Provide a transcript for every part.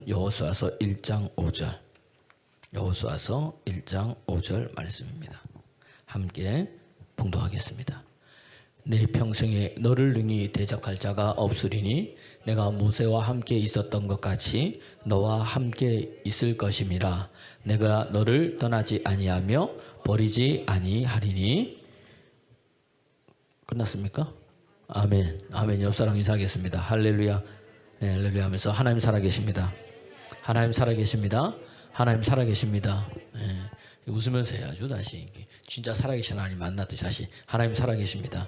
여호수아서 1장 5절. 여호수아서 1장 5절 말씀입니다. 함께 봉독하겠습니다. 내 평생에 너를 능히 대적할 자가 없으리니 내가 모세와 함께 있었던 것 같이 너와 함께 있을 것임이라. 내가 너를 떠나지 아니하며 버리지 아니하리니. 끝났습니까? 아멘. 아멘. 옆사람 인사하겠습니다. 할렐루야. 네, 할렐루야 하면서 하나님 살아계십니다. 하나님 살아계십니다. 하나님 살아계십니다. 네, 웃으면서 해야죠. 다시 진짜 살아계신 하나님 만났듯이 다시 하나님 살아계십니다.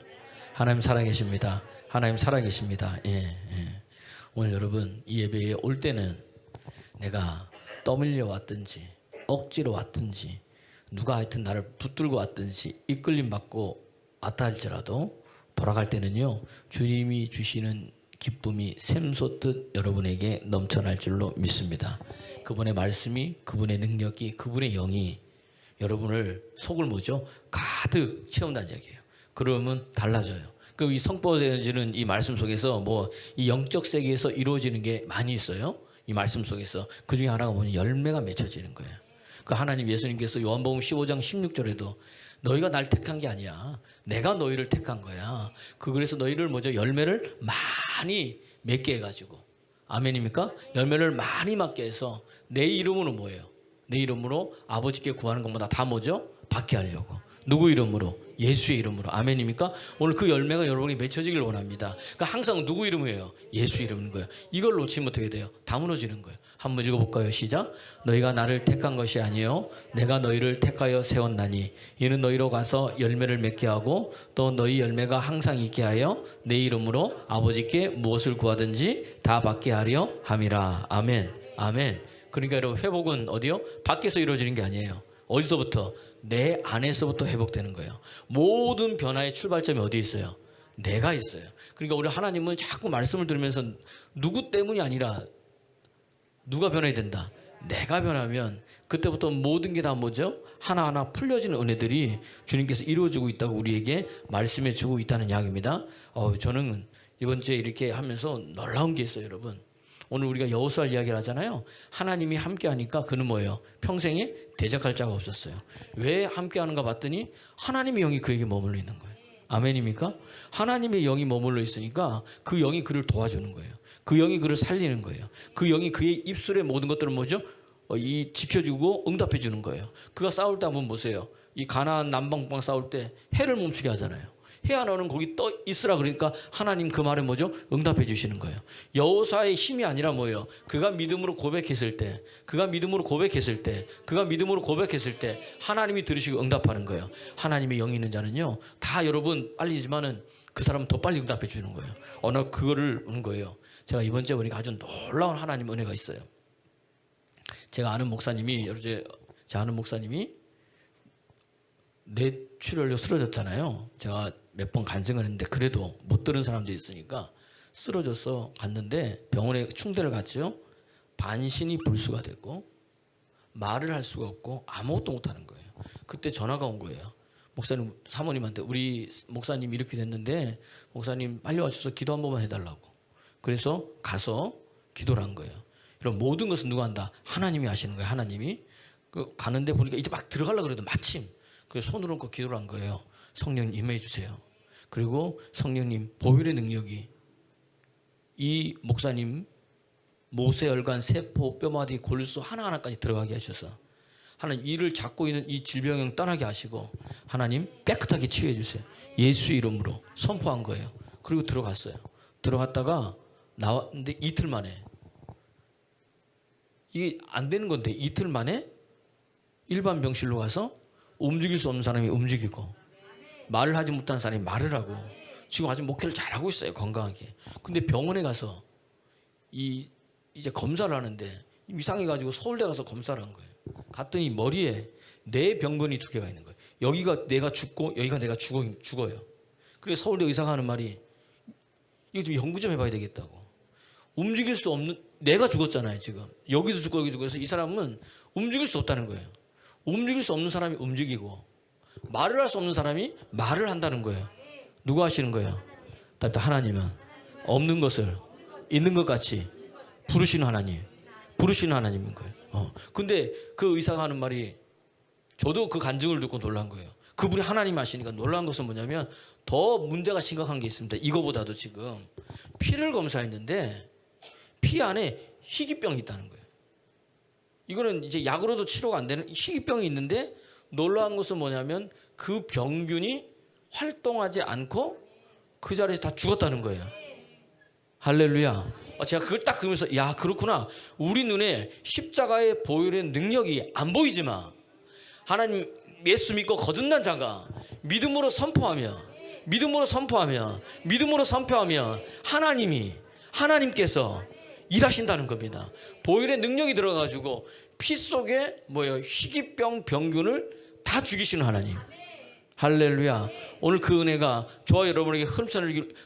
하나님 살아계십니다. 하나님 살아계십니다. 예, 예. 오늘 여러분 이 예배에 올 때는 내가 떠밀려 왔든지 억지로 왔든지 누가 하여튼 나를 붙들고 왔든지 이끌림 받고 왔다 할지라도 돌아갈 때는요, 주님이 주시는 기쁨이 샘솟듯 여러분에게 넘쳐날 줄로 믿습니다. 그분의 말씀이, 그분의 능력이, 그분의 영이 여러분을 속을 뭐죠? 가득 채운다는 얘기예요. 그러면 달라져요. 그 이 선포되어지는 이 말씀 속에서 뭐 이 영적 세계에서 이루어지는 게 많이 있어요. 이 말씀 속에서 그 중에 하나가 뭐냐, 열매가 맺혀지는 거예요. 그 하나님 예수님께서 요한복음 15장 16절에도 너희가 날 택한 게 아니야. 내가 너희를 택한 거야. 그래서 너희를 뭐죠? 열매를 많이 맺게 해가지고. 아멘입니까? 열매를 많이 맞게 해서 내 이름으로 뭐예요? 내 이름으로 아버지께 구하는 것보다 다 뭐죠? 받게 하려고. 누구 이름으로? 예수의 이름으로. 아멘입니까? 오늘 그 열매가 여러분이 맺혀지길 원합니다. 그러니까 항상 누구 이름이에요? 예수 이름인 거예요. 이걸 놓치면 어떻게 돼요? 다 무너지는 거예요. 한번 읽어볼까요? 시작. 너희가 나를 택한 것이 아니요 내가 너희를 택하여 세웠나니 이는 너희로 가서 열매를 맺게 하고 또 너희 열매가 항상 있게 하여 내 이름으로 아버지께 무엇을 구하든지 다 받게 하려 함이라. 아멘. 아멘. 그러니까 여러분 회복은 어디요? 밖에서 이루어지는 게 아니에요. 어디서부터? 내 안에서부터 회복되는 거예요. 모든 변화의 출발점이 어디 있어요? 내가 있어요. 그러니까 우리 하나님은 자꾸 말씀을 들으면서 누구 때문이 아니라 누가 변해야 된다? 내가 변하면 그때부터 모든 게 다 뭐죠? 하나하나 풀려지는 은혜들이 주님께서 이루어지고 있다고 우리에게 말씀해 주고 있다는 이야기입니다. 저는 이번 주에 이렇게 하면서 놀라운 게 있어요, 여러분. 오늘 우리가 여호수아 이야기를 하잖아요. 하나님이 함께 하니까 그는 뭐예요? 평생에 대적할 자가 없었어요. 왜 함께 하는가 봤더니 하나님의 영이 그에게 머물러 있는 거예요. 아멘입니까? 하나님의 영이 머물러 있으니까 그 영이 그를 도와주는 거예요. 그 영이 그를 살리는 거예요. 그 영이 그의 입술의 모든 것들을 뭐죠? 지켜주고 응답해 주는 거예요. 그가 싸울 때 한번 보세요. 이 가나안 남방방 싸울 때 해를 멈추게 하잖아요. 해 하나는 거기 떠 있으라 그러니까 하나님 그 말에 뭐죠? 응답해 주시는 거예요. 여호수아의 힘이 아니라 뭐예요? 그가 믿음으로 고백했을 때, 그가 믿음으로 고백했을 때, 그가 믿음으로 고백했을 때 하나님이 들으시고 응답하는 거예요. 하나님의 영이 있는 자는요, 다 여러분 빨리지만은 그 사람은 더 빨리 응답해 주는 거예요. 어느 그거를 한 거예요. 제가 이번 주에 보니까 아주 놀라운 하나님 은혜가 있어요. 제가 아는 목사님이 뇌출혈로 쓰러졌잖아요. 제가 몇 번 간증을 했는데 그래도 못 들은 사람도 있으니까 쓰러져서 갔는데 병원에 충대를 갔죠. 반신이 불수가 됐고 말을 할 수가 없고 아무것도 못하는 거예요. 그때 전화가 온 거예요. 목사님, 사모님한테 우리 목사님 이렇게 됐는데 목사님 빨리 와주셔서 기도 한 번만 해달라고. 그래서 가서 기도를 한 거예요. 그럼 모든 것은 누가 한다? 하나님이 하시는 거예요. 하나님이. 가는데 보니까 이제 막 들어가려고 그래도 마침 그래서 손을 얹고 기도를 한 거예요. 성령님 임해 주세요. 그리고 성령님 보혈의 능력이 이 목사님 모세혈관, 세포, 뼈마디, 골수 하나하나까지 들어가게 하셔서 하나님 이를 잡고 있는 이 질병을 떠나게 하시고 하나님 깨끗하게 치유해 주세요. 예수 이름으로 선포한 거예요. 그리고 들어갔어요. 들어갔다가 나왔는데 이틀 만에 이게 안 되는 건데 이틀 만에 일반 병실로 가서 움직일 수 없는 사람이 움직이고 말을 하지 못하는 사람이 말을 하고 지금 아주 목회를 잘하고 있어요. 건강하게. 근데 병원에 가서 이제 검사를 하는데 이상해가지고 서울대 가서 검사를 한 거예요. 갔더니 머리에 뇌 병근이 2개가 있는 거예요. 여기가 내가 죽고 여기가 내가 죽어요. 그래서 서울대 의사가 하는 말이 이거 좀 연구 좀 해봐야 되겠다고. 움직일 수 없는 내가 죽었잖아요. 지금 여기도 죽고 여기도 죽고. 그래서 이 사람은 움직일 수 없다는 거예요. 움직일 수 없는 사람이 움직이고 말을 할 수 없는 사람이 말을 한다는 거예요. 누가 하시는 거예요? 하나님은 없는 것을 있는 것 같이 부르시는 하나님. 부르시는 하나님인 거예요. 근데 그 의사가 하는 말이 저도 그 간증을 듣고 놀란 거예요. 그분이 하나님 하시니까 놀란 것은 뭐냐면 더 문제가 심각한 게 있습니다. 이거보다도 지금 피를 검사했는데 피 안에 희귀병이 있다는 거예요. 이거는 이제 약으로도 치료가 안 되는 희귀병이 있는데 놀라운 것은 뭐냐면 그 병균이 활동하지 않고 그 자리에서 다 죽었다는 거예요. 할렐루야. 제가 그걸 딱 그러면서 야 그렇구나. 우리 눈에 십자가의 보혈의 능력이 안 보이지만 하나님 예수 믿고 거듭난 자가 믿음으로 선포하면 하나님께서 일하신다는 겁니다. 보혈의 능력이 들어가지고 피 속에 희귀병 병균을 다 죽이시는 하나님. 할렐루야. 오늘 그 은혜가 저와 여러분에게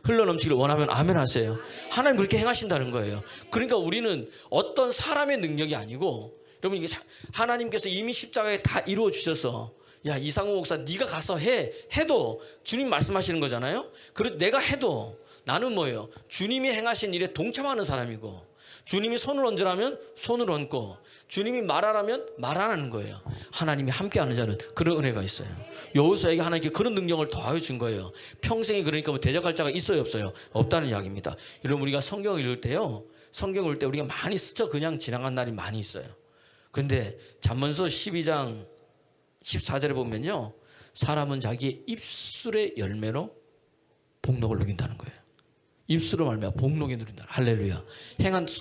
흘러넘치기를 원하면 아멘 하세요. 하나님 그렇게 행하신다는 거예요. 그러니까 우리는 어떤 사람의 능력이 아니고 여러분 이게 하나님께서 이미 십자가에 다 이루어 주셔서 야 이상호 목사 네가 가서 해도 주님 말씀하시는 거잖아요. 그래서 내가 해도 나는 뭐예요? 주님이 행하신 일에 동참하는 사람이고 주님이 손을 얹으라면 손을 얹고 주님이 말하라면 말하는 거예요. 하나님이 함께하는 자는 그런 은혜가 있어요. 여호수아에게 하나님께 그런 능력을 더하여 준 거예요. 평생에 그러니까 대적할 자가 있어요 없어요? 없다는 이야기입니다. 여러분 우리가 성경을 읽을 때요. 성경을 읽을 때 우리가 많이 스쳐 그냥 지나간 날이 많이 있어요. 그런데 잠언서 12장 14절에 보면요. 사람은 자기의 입술의 열매로 복록을 누린다는 거예요. 입술로 말미암아 복록에 누린다. 할렐루야.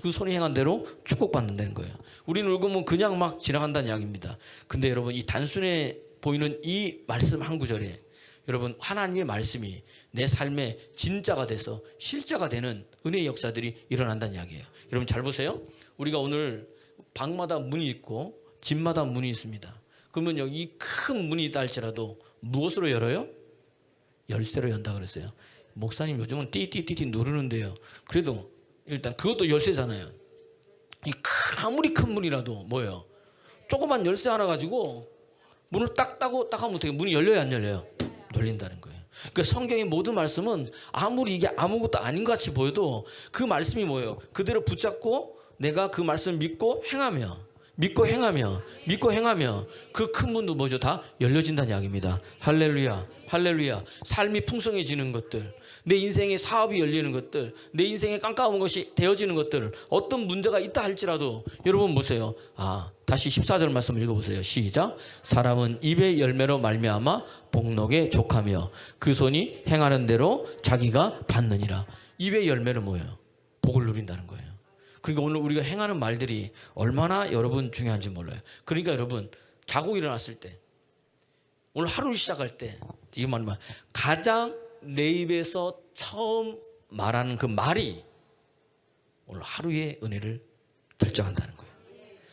그 손이 행한 대로 축복받는다는 거예요. 우리는 읽으면 그냥 막 지나간다는 이야기입니다. 근데 여러분 이 단순해 보이는 이 말씀 한 구절에 여러분 하나님의 말씀이 내 삶의 진짜가 돼서 실제가 되는 은혜의 역사들이 일어난다는 이야기예요. 여러분 잘 보세요. 우리가 오늘 방마다 문이 있고 집마다 문이 있습니다. 그러면 여기 큰 문이 있다 할지라도 무엇으로 열어요? 열쇠로 연다 그랬어요. 목사님 요즘은 띠띠띠띠 누르는데요. 그래도 일단 그것도 열쇠잖아요. 아무리 큰 문이라도 뭐예요? 조그만 열쇠 하나 가지고 문을 딱 하면 어떻게 문이 열려요 안 열려요? 열린다는 거예요. 그러니까 성경의 모든 말씀은 아무리 이게 아무것도 아닌 것 같이 보여도 그 말씀이 뭐예요? 그대로 붙잡고 내가 그 말씀을 믿고 행하며 그 큰 문도 뭐죠? 다 열려진다는 이야기입니다. 할렐루야. 할렐루야. 삶이 풍성해지는 것들, 내 인생의 사업이 열리는 것들, 내 인생에 깜깜한 것이 되어지는 것들, 어떤 문제가 있다 할지라도 여러분 보세요. 다시 14절 말씀 읽어보세요. 시작. 사람은 입의 열매로 말미암아 복록에 족하며 그 손이 행하는 대로 자기가 받느니라. 입의 열매는 뭐예요? 복을 누린다는 거예요. 그러니까 오늘 우리가 행하는 말들이 얼마나 여러분 중요한지 몰라요. 그러니까 여러분 자고 일어났을 때 오늘 하루를 시작할 때 이 말만 가장 내 입에서 처음 말하는 그 말이 오늘 하루의 은혜를 결정한다는 거예요.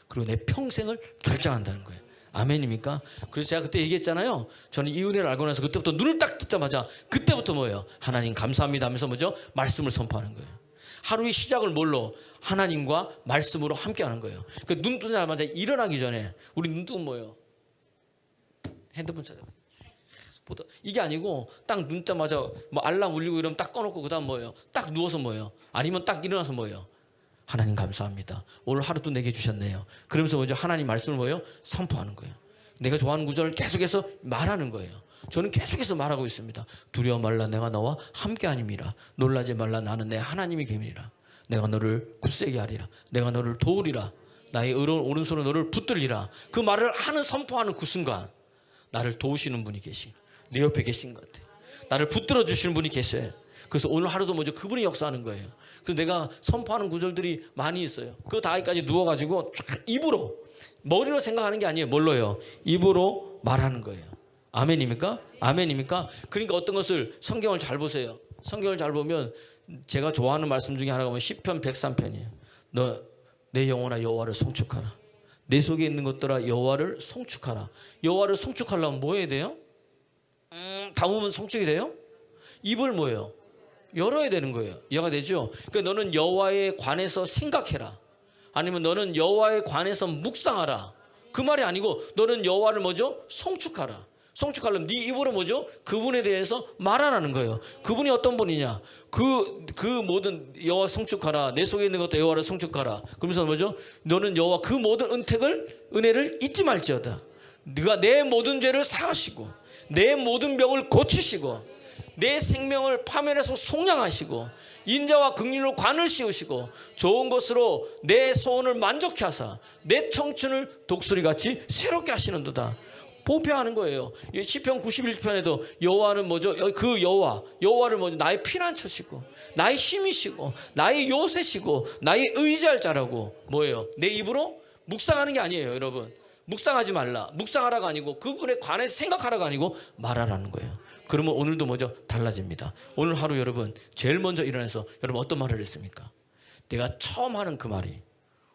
그리고 내 평생을 결정한다는 거예요. 아멘입니까? 그래서 제가 그때 얘기했잖아요. 저는 이 은혜를 알고 나서 그때부터 눈을 딱 뜨자마자 그때부터 뭐예요? 하나님 감사합니다 하면서 뭐죠? 말씀을 선포하는 거예요. 하루의 시작을 뭘로? 하나님과 말씀으로 함께 하는 거예요. 그 눈 뜨자마자 일어나기 전에 우리 눈 뜨면 뭐예요? 핸드폰 찾아. 이게 아니고 딱 눈 뜨자마자 뭐 알람 울리고 이러면 딱 꺼놓고 그다음 뭐예요? 딱 누워서 뭐예요? 아니면 딱 일어나서 뭐예요? 하나님 감사합니다. 오늘 하루도 내게 주셨네요. 그러면서 먼저 하나님 말씀을 뭐예요? 선포하는 거예요. 내가 좋아하는 구절을 계속해서 말하는 거예요. 저는 계속해서 말하고 있습니다. 두려워 말라 내가 너와 함께 아님이라. 놀라지 말라 나는 내 하나님이 계미니라. 내가 너를 굳세게 하리라. 내가 너를 도우리라. 나의 의로운 오른손으로 너를 붙들리라. 그 말을 하는 선포하는 그 순간 나를 도우시는 분이 계시. 내 옆에 계신 것 같아요. 나를 붙들어 주시는 분이 계셔요. 그래서 오늘 하루도 먼저 그분이 역사하는 거예요. 그래서 내가 선포하는 구절들이 많이 있어요. 그 다이까지 누워가지고 입으로 머리로 생각하는 게 아니에요. 뭘로요? 입으로 말하는 거예요. 아멘입니까? 아멘입니까? 그러니까 어떤 것을 성경을 잘 보세요. 성경을 잘 보면 제가 좋아하는 말씀 중에 하나가 시편 103편이에요. 너 내 영혼아 여호와를 송축하라. 내 속에 있는 것들아 여호와를 송축하라. 여호와를 송축하려면 뭐 해야 돼요? 담으면 송축이 돼요? 입을 뭐예요? 열어야 되는 거예요. 이해가 되죠? 그러니까 너는 여호와에 관해서 생각해라. 아니면 너는 여호와에 관해서 묵상하라. 그 말이 아니고 너는 여호와를 뭐죠? 송축하라. 송축하려면 네 입으로 뭐죠? 그분에 대해서 말하라는 거예요. 그분이 어떤 분이냐? 그 모든 여호와 송축하라. 내 속에 있는 것도 여호와를 송축하라. 그러면서 뭐죠? 너는 여호와 그 모든 은혜를 잊지 말지어다. 네가 내 모든 죄를 사하시고 내 모든 병을 고치시고 내 생명을 파멸해서 속량하시고 인자와 긍휼로 관을 씌우시고 좋은 것으로 내 소원을 만족케 하사 내 청춘을 독수리같이 새롭게 하시는도다. 보표하는 거예요. 시편 91편에도 여호와는 뭐죠? 그 여호와를 뭐죠? 나의 피난처시고 나의 힘이시고 나의 요새시고 나의 의지할 자라고 뭐예요? 내 입으로 묵상하는 게 아니에요, 여러분. 묵상하지 말라. 묵상하라가 아니고 그분에 관해서 생각하라가 아니고 말하라는 거예요. 그러면 오늘도 뭐죠? 달라집니다. 오늘 하루 여러분 제일 먼저 일어나서 여러분 어떤 말을 했습니까? 내가 처음 하는 그 말이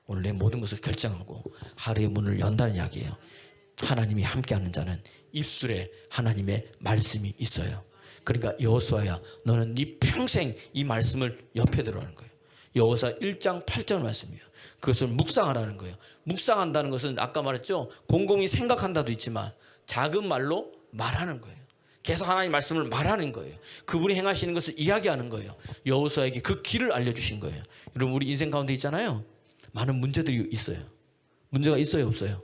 오늘 내 모든 것을 결정하고 하루의 문을 연다는 이야기예요. 하나님이 함께하는 자는 입술에 하나님의 말씀이 있어요. 그러니까 여호수아야 너는 네 평생 이 말씀을 옆에 들어라는 거예요. 여호수아 1장 8절 말씀이에요. 그것을 묵상하라는 거예요. 묵상한다는 것은 아까 말했죠. 곰곰이 생각한다도 있지만 작은 말로 말하는 거예요. 계속 하나님 말씀을 말하는 거예요. 그분이 행하시는 것을 이야기하는 거예요. 여호수아에게 그 길을 알려주신 거예요. 여러분 우리 인생 가운데 있잖아요. 많은 문제들이 있어요. 문제가 있어요 없어요?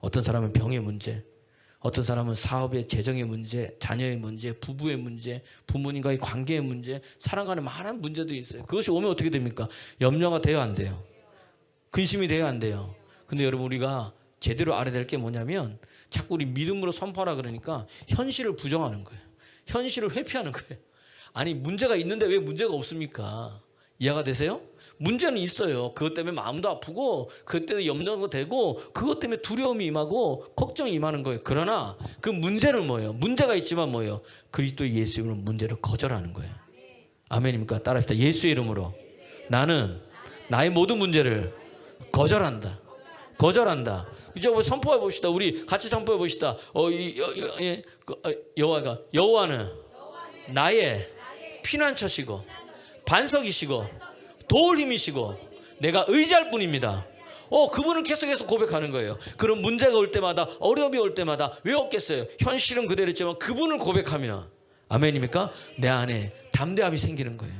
어떤 사람은 병의 문제, 어떤 사람은 사업의 재정의 문제, 자녀의 문제, 부부의 문제, 부모님과의 관계의 문제, 사람 간에 많은 문제들이 있어요. 그것이 오면 어떻게 됩니까? 염려가 돼요 안 돼요? 근심이 돼요 안 돼요? 근데 여러분 우리가 제대로 알아야 될 게 뭐냐면 자꾸 우리 믿음으로 선포하라 그러니까 현실을 부정하는 거예요. 현실을 회피하는 거예요. 아니 문제가 있는데 왜 문제가 없습니까? 이해가 되세요? 문제는 있어요. 그것 때문에 마음도 아프고 그것 때문에 염려가 되고 그것 때문에 두려움이 임하고 걱정이 임하는 거예요. 그러나 그 문제는 뭐예요? 문제가 있지만 뭐예요? 그리스도 예수 이름으로 문제를 거절하는 거예요. 아멘입니까? 따라합시다. 예수의 이름으로 나는 나의 모든 문제를 거절한다. 거절한다. 이제 한번 선포해 봅시다. 우리 같이 선포해 봅시다. 여호와는 나의 피난처시고 반석이시고 도울 힘이시고 내가 의지할 뿐입니다. 그분을 계속해서 고백하는 거예요. 그런 문제가 올 때마다 어려움이 올 때마다 왜 없겠어요? 현실은 그대로 있지만 그분을 고백하면 아멘입니까? 내 안에 담대함이 생기는 거예요.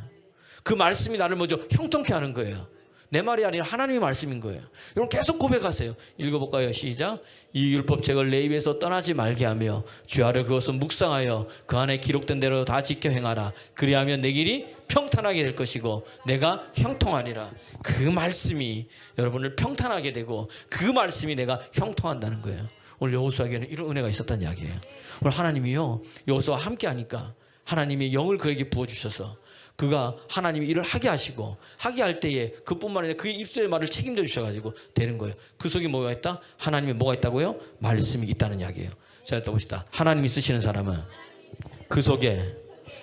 그 말씀이 나를 먼저 형통케 하는 거예요. 내 말이 아니라 하나님의 말씀인 거예요. 여러분 계속 고백하세요. 읽어볼까요? 시작. 이 율법책을 내 입에서 떠나지 말게 하며 주야를 그것은 묵상하여 그 안에 기록된 대로 다 지켜 행하라. 그리하면 내 길이 평탄하게 될 것이고 내가 형통하리라. 그 말씀이 여러분을 평탄하게 되고 그 말씀이 내가 형통한다는 거예요. 오늘 여호수아에게는 이런 은혜가 있었다는 이야기예요. 오늘 하나님이요 여호수아와 함께 하니까 하나님이 영을 그에게 부어주셔서 그가 하나님이 일을 하게 하시고 하게 할 때에 그뿐만 아니라 그의 입술의 말을 책임져 주셔가지고 되는 거예요. 그 속에 뭐가 있다? 하나님이 뭐가 있다고요? 말씀이 있다는 이야기예요. 자, 또 봅시다. 하나님이 쓰시는 사람은 그 속에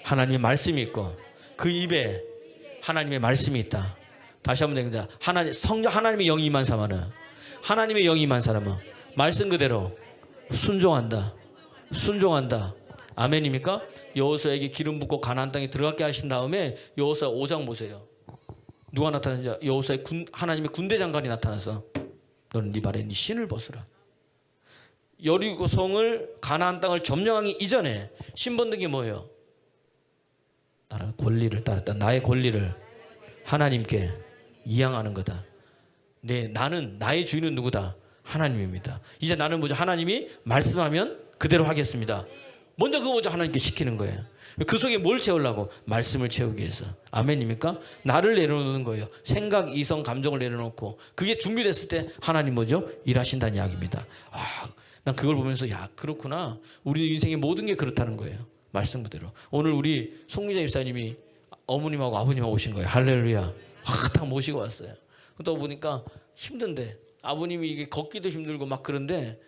하나님의 말씀이 있고 그 입에 하나님의 말씀이 있다. 다시 한번 얘기합니다. 하나님의 영이 임한 사람은 하나님의 영이 임한 사람은 말씀 그대로 순종한다. 순종한다. 아멘입니까? 여호수아에게 기름 붓고 가나안 땅에 들어가게 하신 다음에 여호수아 5장 보세요. 누가 나타났는지 여호수아의 하나님의 군대 장관이 나타나서 너는 네 발에 네 신을 벗으라. 여리고성을 가나안 땅을 점령하기 이전에 신번된 게 뭐예요? 나는 권리를 따랐다. 나의 권리를 하나님께 이양하는 거다. 나는 나의 주인은 누구다? 하나님입니다. 이제 나는 뭐죠? 하나님이 말씀하면 그대로 하겠습니다. 먼저 그거 먼저 하나님께 시키는 거예요. 그 속에 뭘 채우려고? 말씀을 채우기 위해서. 아멘입니까? 나를 내려놓는 거예요. 생각, 이성, 감정을 내려놓고 그게 준비됐을 때 하나님 뭐죠? 일하신다는 이야기입니다. 난 그걸 보면서 야 그렇구나. 우리 인생의 모든 게 그렇다는 거예요. 말씀 그대로. 오늘 우리 송미자 집사님이 어머님하고 아버님하고 오신 거예요. 할렐루야. 딱 모시고 왔어요. 또 보니까 힘든데 아버님이 이게 걷기도 힘들고 막 그런데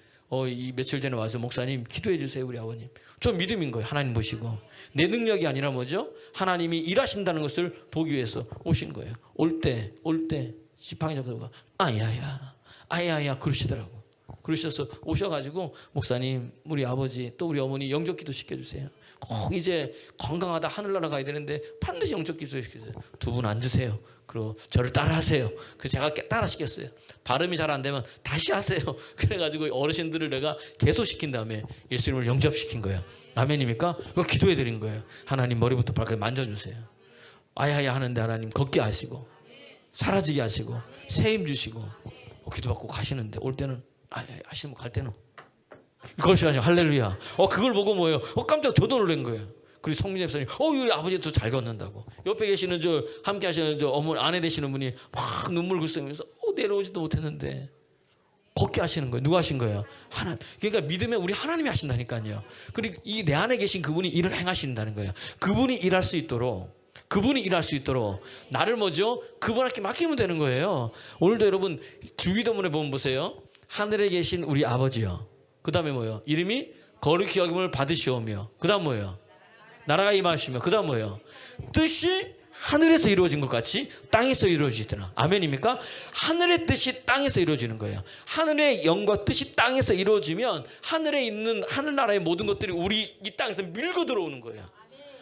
이 며칠 전에 와서 목사님 기도해 주세요 우리 아버님. 저 믿음인 거예요. 하나님 보시고 내 능력이 아니라 뭐죠? 하나님이 일하신다는 것을 보기 위해서 오신 거예요. 올 때 지팡이 잡고 아야야 그러시더라고. 그러셔서 오셔가지고 목사님 우리 아버지 또 우리 어머니 영적 기도 시켜주세요. 꼭 이제 건강하다 하늘나라 가야 되는데 반드시 영적 기도 시켜주세요. 두 분 앉으세요. 그리고 저를 따라하세요. 그래서 제가 따라 시켰어요. 발음이 잘 안 되면 다시 하세요. 그래가지고 어르신들을 내가 계속 시킨 다음에 예수님을 영접시킨 거예요. 아멘입니까? 그거 기도해 드린 거예요. 하나님 머리부터 발까지 만져주세요. 아야야 하는데 하나님 걷게 하시고 사라지게 하시고 새 힘 주시고 기도받고 가시는데 올 때는 아야야 하시면 갈 때는 그것이 아니라 할렐루야. 그걸 보고 뭐예요? 깜짝 저도 놀란 거예요. 그리고 성민재 집사님, 우리 아버지 저 잘 걷는다고. 옆에 계시는 저 함께 하시는 저 어머니 아내 되시는 분이 막 눈물 글썽이면서 내려오지도 못했는데 걷게 하시는 거예요. 누가 하신 거예요? 하나님. 그러니까 믿으면 우리 하나님이 하신다니까요. 그리고 이 내 안에 계신 그분이 일을 행하신다는 거예요. 그분이 일할 수 있도록 나를 뭐죠? 그분께 맡기면 되는 거예요. 오늘도 여러분 주기도문에 보면 보세요. 하늘에 계신 우리 아버지요. 그 다음에 뭐예요? 이름이 거룩히 여김을 받으시오며. 그 다음 뭐예요? 나라가 임하시며. 그 다음 뭐예요? 뜻이 하늘에서 이루어진 것 같이 땅에서 이루어지잖아. 아멘입니까? 하늘의 뜻이 땅에서 이루어지는 거예요. 하늘의 영과 뜻이 땅에서 이루어지면 하늘에 있는 하늘나라의 모든 것들이 우리 이 땅에서 밀고 들어오는 거예요.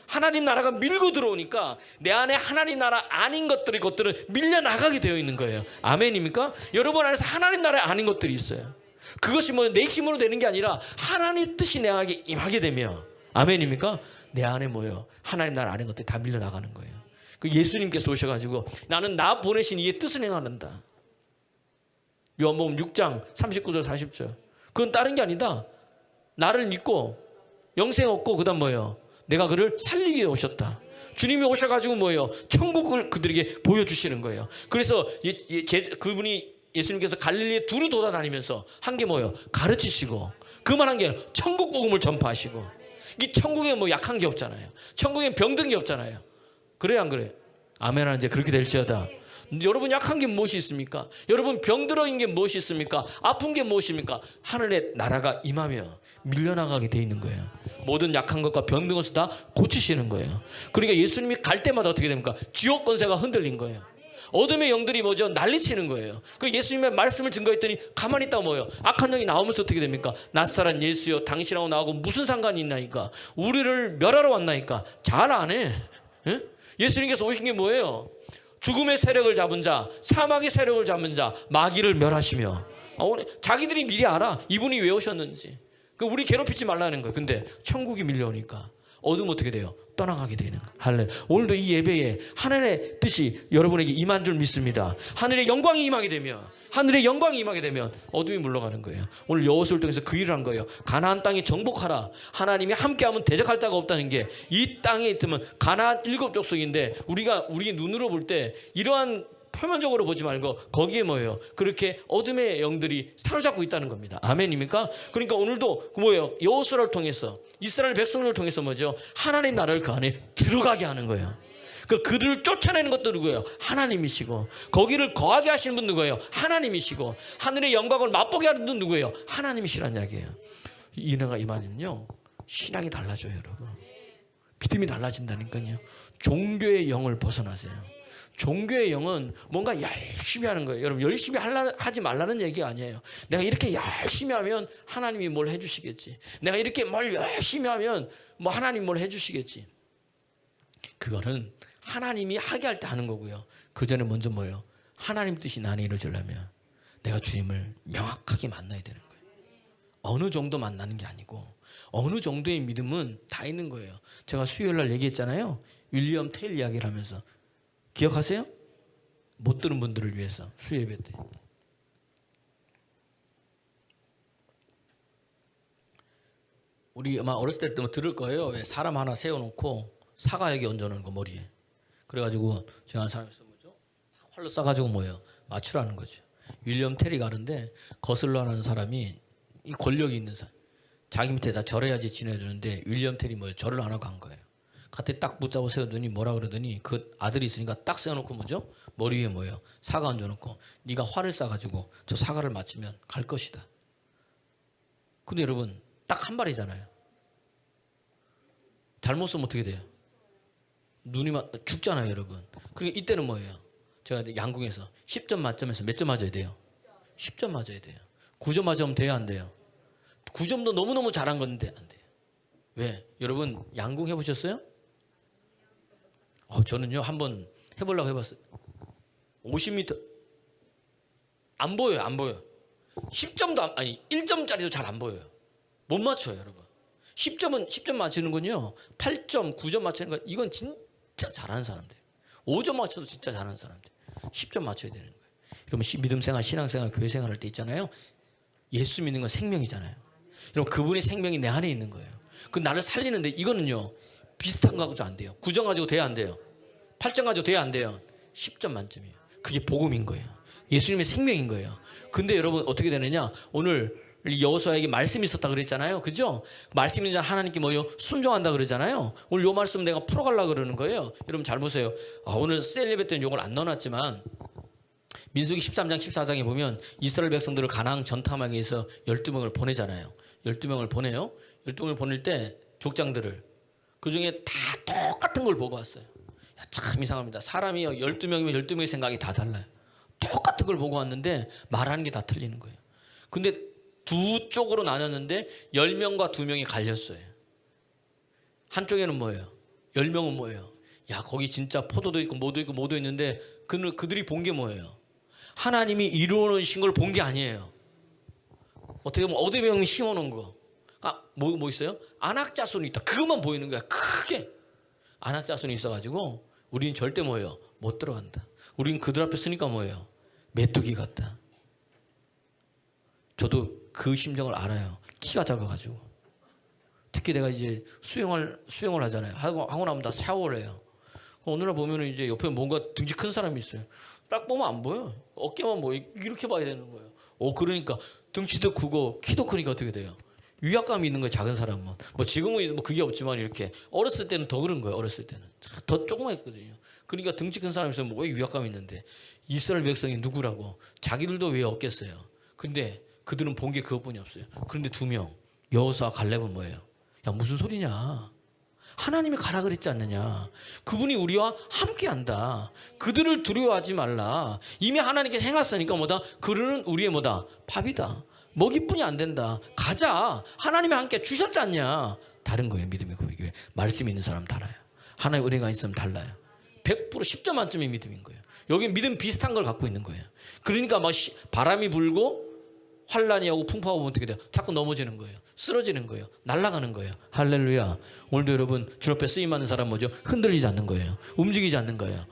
하나님 나라가 밀고 들어오니까 내 안에 하나님 나라 아닌 것들은 밀려나가게 되어 있는 거예요. 아멘입니까? 여러분 안에서 하나님 나라 아닌 것들이 있어요. 그것이 뭐 내 힘으로 되는 게 아니라 하나님의 뜻이 내 안에 임하게 되면, 아멘입니까? 내 안에 뭐예요? 하나님 나라 아닌 것들이 다 밀려나가는 거예요. 그 예수님께서 오셔가지고 나는 나 보내신 이의 뜻을 행하는다. 요한복음 6장 39절 40절. 그건 다른 게 아니다. 나를 믿고 영생 얻고 그 다음 뭐예요? 내가 그를 살리기 위해 오셨다. 주님이 오셔가지고 뭐예요? 천국을 그들에게 보여주시는 거예요. 그래서 그분이 예수님께서 갈릴리에 두루 돌아다니면서 한 게 뭐예요? 가르치시고, 그만한 게 아니라 천국 복음을 전파하시고. 이 천국에 뭐 약한 게 없잖아요. 천국에 병든 게 없잖아요. 그래요, 안 그래요? 아멘. 이제 그렇게 될지어다. 여러분 약한 게 무엇이 있습니까? 여러분 병들어인 게 무엇이 있습니까? 아픈 게 무엇입니까? 하늘의 나라가 임하며 밀려나가게 돼 있는 거예요. 모든 약한 것과 병든 것을 다 고치시는 거예요. 그러니까 예수님이 갈 때마다 어떻게 됩니까? 지옥 권세가 흔들린 거예요. 어둠의 영들이 뭐죠? 난리치는 거예요. 그 예수님의 말씀을 증거했더니 가만히 있다가 뭐예요? 악한 영이 나오면서 어떻게 됩니까? 낫사렛 예수여 당신하고 나하고 무슨 상관이 있나이까? 우리를 멸하러 왔나이까? 잘 안 해. 예? 예수님께서 오신 게 뭐예요? 죽음의 세력을 잡은 자, 사막의 세력을 잡은 자, 마귀를 멸하시며. 자기들이 미리 알아. 이분이 왜 오셨는지. 우리 괴롭히지 말라는 거예요. 근데 천국이 밀려오니까 어둠 어떻게 돼요? 떠나가게 되는. 할렐. 오늘도 이 예배에 하늘의 뜻이 여러분에게 임한 줄 믿습니다. 하늘의 영광이 임하게 되면, 어둠이 물러가는 거예요. 오늘 여호수아를 통해서 그 일을 한 거예요. 가나안 땅에 정복하라. 하나님이 함께하면 대적할 자가 없다는 게, 이 땅에 있으면 가나안 7 족속인데 우리 눈으로 볼 때 이러한 표면적으로 보지 말고 거기에 뭐예요? 그렇게 어둠의 영들이 사로잡고 있다는 겁니다. 아멘입니까? 그러니까 오늘도 뭐예요? 여호수아를 통해서, 이스라엘 백성을 통해서 뭐죠? 하나님 나라를 그 안에 들어가게 하는 거예요. 그들을 쫓아내는 것도 누구예요? 하나님이시고, 거기를 거하게 하시는 분 누구예요? 하나님이시고, 하늘의 영광을 맛보게 하는 분 누구예요? 하나님이시란 이야기예요. 이 은혜가 임하면요 신앙이 달라져요. 여러분, 믿음이 달라진다니까요. 종교의 영을 벗어나세요. 종교의 영은 뭔가 열심히 하는 거예요. 여러분, 열심히 하지 말라는 얘기가 아니에요. 내가 이렇게 열심히 하면 하나님이 뭘 해주시겠지. 내가 이렇게 뭘 열심히 하면 뭐 하나님 뭘 해주시겠지. 그거는 하나님이 하게 할 때 하는 거고요. 그 전에 먼저 뭐예요? 하나님 뜻이 나는 이루어지려면 내가 주님을 명확하게 만나야 되는 거예요. 어느 정도 만나는 게 아니고 어느 정도의 믿음은 다 있는 거예요. 제가 수요일 날 얘기했잖아요. 윌리엄 테일 이야기를 하면서. 기억하세요? 못 들은 분들을 위해서 수요예배 때. 우리 아마 어렸을 때 들을 거예요. 왜 사람 하나 세워놓고 사과 여기 얹어놓은 거 머리에. 그래가지고 제가 한 사람이 뭐죠? 활로 쏴가지고 뭐예요? 맞추라는 거죠. 윌리엄 테리 가는데 거슬러 하는 사람이 이 권력이 있는 사람. 자기 밑에 다 절해야지 지내주는데 윌리엄 테리 뭐예요? 절을 안 하고 간 거예요. 갔더니 딱 붙잡아 세우더니 뭐라 그러더니 그 아들이 있으니까 딱 세워놓고 뭐죠? 머리 위에 뭐예요? 사과 얹어놓고 네가 활을 쏴가지고 저 사과를 맞추면 갈 것이다. 근데 여러분 딱 한 발이잖아요. 잘못 쓰면 어떻게 돼요? 눈이 죽잖아요, 여러분. 그러니까 이때는 뭐예요? 제가 양궁에서 10점 만점에서 몇 점 맞아야 돼요? 10점 맞아야 돼요. 9점 맞으면 돼요, 안 돼요? 9점도 너무너무 잘한 건데 안 돼요. 왜? 여러분 양궁 해보셨어요? 저는요 한번 해보려고 해봤어요. 50m 안 보여요. 안 보여요. 10점도 아니 1점짜리도 잘 안 보여요. 못 맞춰요, 여러분. 10점 맞히는군요. 8점, 9점 맞히는 거 이건 진짜 잘하는 사람들. 5점 맞춰도 진짜 잘하는 사람들. 10점 맞춰야 되는 거예요. 여러분 믿음 생활, 신앙 생활, 교회 생활 할 때 있잖아요. 예수 믿는 건 생명이잖아요. 여러분 그분의 생명이 내 안에 있는 거예요. 그 나를 살리는데 이거는요. 비슷한 거 가지고 안 돼요. 9점 가지고 돼야 안 돼요. 8점 가지고 돼야 안 돼요. 10점 만점이에요. 그게 복음인 거예요. 예수님의 생명인 거예요. 근데 여러분 어떻게 되느냐? 오늘 여호수아에게 말씀이 있었다 그랬잖아요. 그죠? 말씀이 있는 하나님께 뭐요? 순종한다 그러잖아요. 오늘 요 말씀 내가 풀어가려고 그러는 거예요. 여러분 잘 보세요. 오늘 셀 예배 때는 요걸 안 넣어놨지만 민수기 13장 14장에 보면 이스라엘 백성들을 가나안 전탐하기 위해서 12명을 보내잖아요. 12명을 보내요. 12명을 보낼 때 족장들을 그중에 다 똑같은 걸 보고 왔어요. 야, 참 이상합니다. 사람이 12명이면 12명의 생각이 다 달라요. 똑같은 걸 보고 왔는데 말하는 게 다 틀리는 거예요. 근데 두 쪽으로 나눴는데 10명과 2명이 갈렸어요. 한쪽에는 뭐예요? 10명은 뭐예요? 야 거기 진짜 포도도 있고 뭐도 있고 뭐도 있는데 그들이 본 게 뭐예요? 하나님이 이루어놓으신 걸 본 게 아니에요. 어떻게 보면 어드병이 심어놓은 거. 뭐 있어요? 안악자손이 있다. 그것만 보이는 거야. 크게. 안악자손이 있어가지고 우리는 절대 뭐예요? 못 들어간다. 우리는 그들 앞에 쓰니까 뭐예요? 메뚜기 같다. 저도 그 심정을 알아요. 키가 작아가지고. 특히 내가 이제 수영을 하잖아요. 하고 나면 다 샤워를 해요. 어느 날 보면은 이제 옆에 뭔가 등치 큰 사람이 있어요. 딱 보면 안 보여. 어깨만 보여. 이렇게 봐야 되는 거예요. 그러니까 등치도 크고 키도 크니까 어떻게 돼요? 위압감이 있는 거예요. 작은 사람은. 뭐 지금은 뭐 그게 없지만 이렇게 어렸을 때는 더 그런 거예요. 어렸을 때는 더 조그맣거든요. 그러니까 등치 큰 사람이 있으면 왜 위압감이 있는데 이스라엘 백성이 누구라고 자기들도 왜 없겠어요. 근데 그들은 본 게 그것뿐이 없어요. 그런데 2명 여호수아 갈렙은 뭐예요? 야 무슨 소리냐? 하나님이 가라 그랬지 않느냐? 그분이 우리와 함께한다. 그들을 두려워하지 말라. 이미 하나님께서 행하셨으니까 뭐다? 그들은 우리의 뭐다? 밥이다. 먹이뿐이 안 된다. 가자. 하나님이 함께 주셨지 않냐? 다른 거예요. 믿음의 고백이. 왜? 말씀이 있는 사람 달라요. 하나의 은혜가 있으면 달라요. 100% 10점 만점의 믿음인 거예요. 여기 믿음 비슷한 걸 갖고 있는 거예요. 그러니까 막 바람이 불고 환란이 오고 풍파가 오면 어떻게 돼요? 자꾸 넘어지는 거예요. 쓰러지는 거예요. 날아가는 거예요. 할렐루야. 오늘도 여러분 주 앞에 쓰임받는 사람 뭐죠? 흔들리지 않는 거예요. 움직이지 않는 거예요.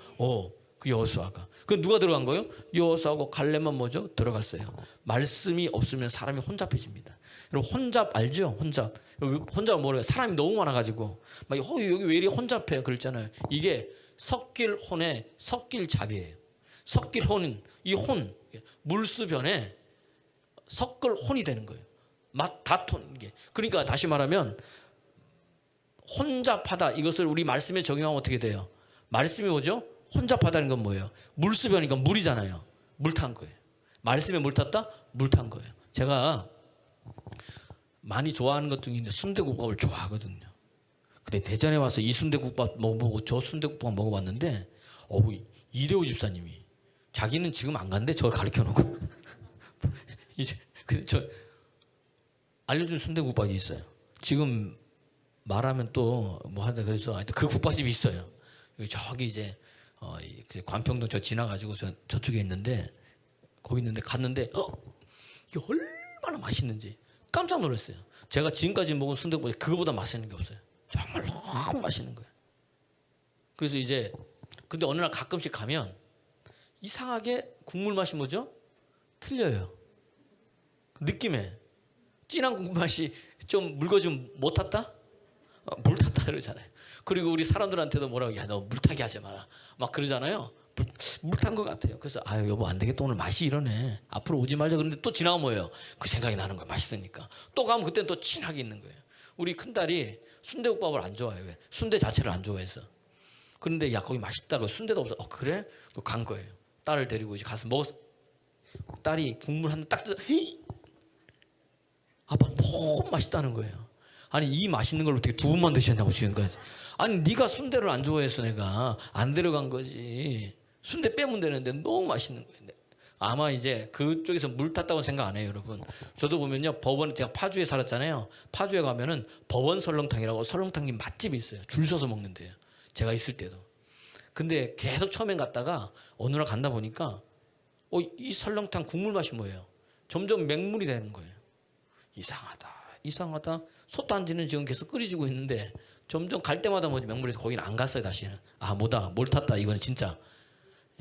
그 여호수아가. 그 누가 들어간 거예요? 여호수아하고 갈렙만 뭐죠? 들어갔어요. 말씀이 없으면 사람이 혼잡해집니다. 여러분 혼잡 알죠? 혼잡은 뭐래요? 사람이 너무 많아가지고 막 여기 왜 이리 혼잡해요? 그랬잖아요. 이게 섞일 혼에 섞일 잡이에요. 섞일 혼은 이 혼 물수변에 섞을 혼이 되는 거예요. 다톤 게. 그러니까 다시 말하면 혼잡하다 이것을 우리 말씀에 적용하면 어떻게 돼요? 말씀이 뭐죠? 혼잡하다는 건 뭐예요? 물수변이니까 물이잖아요. 물 탄 거예요. 말씀에 물 탔다? 물 탄 거예요. 제가 많이 좋아하는 것 중에 순대국밥을 좋아하거든요. 근데 대전에 와서 이 순대국밥 먹어보고 저 순대국밥 먹어봤는데 이대호 집사님이 자기는 지금 안 간대 저를 가르쳐놓고 이제 저 알려준 순대국밥이 있어요. 지금 말하면 또 뭐 하다 그래서 그 국밥집이 있어요. 저기 이제 관평동 저 지나가지고 저쪽에 있는데 거기 있는데 갔는데 이게 얼마나 맛있는지 깜짝 놀랐어요. 제가 지금까지 먹은 순대국밥이 그거보다 맛있는 게 없어요. 정말 너무 맛있는 거예요. 그래서 이제 근데 어느 날 가끔씩 가면 이상하게 국물 맛이 뭐죠? 틀려요. 느낌에 진한 국물 맛이 좀 묽어지면 못 탔다? 물 탔다 그러잖아요. 그리고 우리 사람들한테도 뭐라고 야 너 물타기 하지 마라 막 그러잖아요. 물 탄 것 같아요. 그래서 아유 여보 안 되겠다 오늘 맛이 이러네 앞으로 오지 말자. 그런데 또 지나가면 뭐예요? 그 생각이 나는 거예요. 맛있으니까 또 가면 그때는 또 진하게 있는 거예요. 우리 큰딸이 순대국밥을 안 좋아해요. 왜? 순대 자체를 안 좋아해서. 그런데 야 거기 맛있다고 순대도 없어. 그래? 간 거예요. 딸을 데리고 이제 가서 먹었어. 딸이 국물 한 딱 뜯어 아빠 너무 맛있다는 거예요. 아니 이 맛있는 걸 어떻게 2번만 드셨냐고 지금까지. 아니 네가 순대를 안 좋아해서 내가 안 데려간 거지. 순대 빼면 되는데 너무 맛있는 거예요. 아마 이제 그쪽에서 물 탔다고 생각 안 해요, 여러분. 저도 보면요, 제가 파주에 살았잖아요. 파주에 가면은 법원 설렁탕이라고 설렁탕 맛집이 있어요. 줄 서서 먹는데요. 제가 있을 때도. 근데 계속 처음엔 갔다가 어느 날 간다 보니까 이 설렁탕 국물 맛이 뭐예요? 점점 맹물이 되는 거예요. 이상하다. 솥단지는 지금 계속 끓이지고 있는데 점점 갈 때마다 뭐지 맹물에서 거기는 안 갔어요. 다시는. 뭐다 뭘 탔다. 이거는 진짜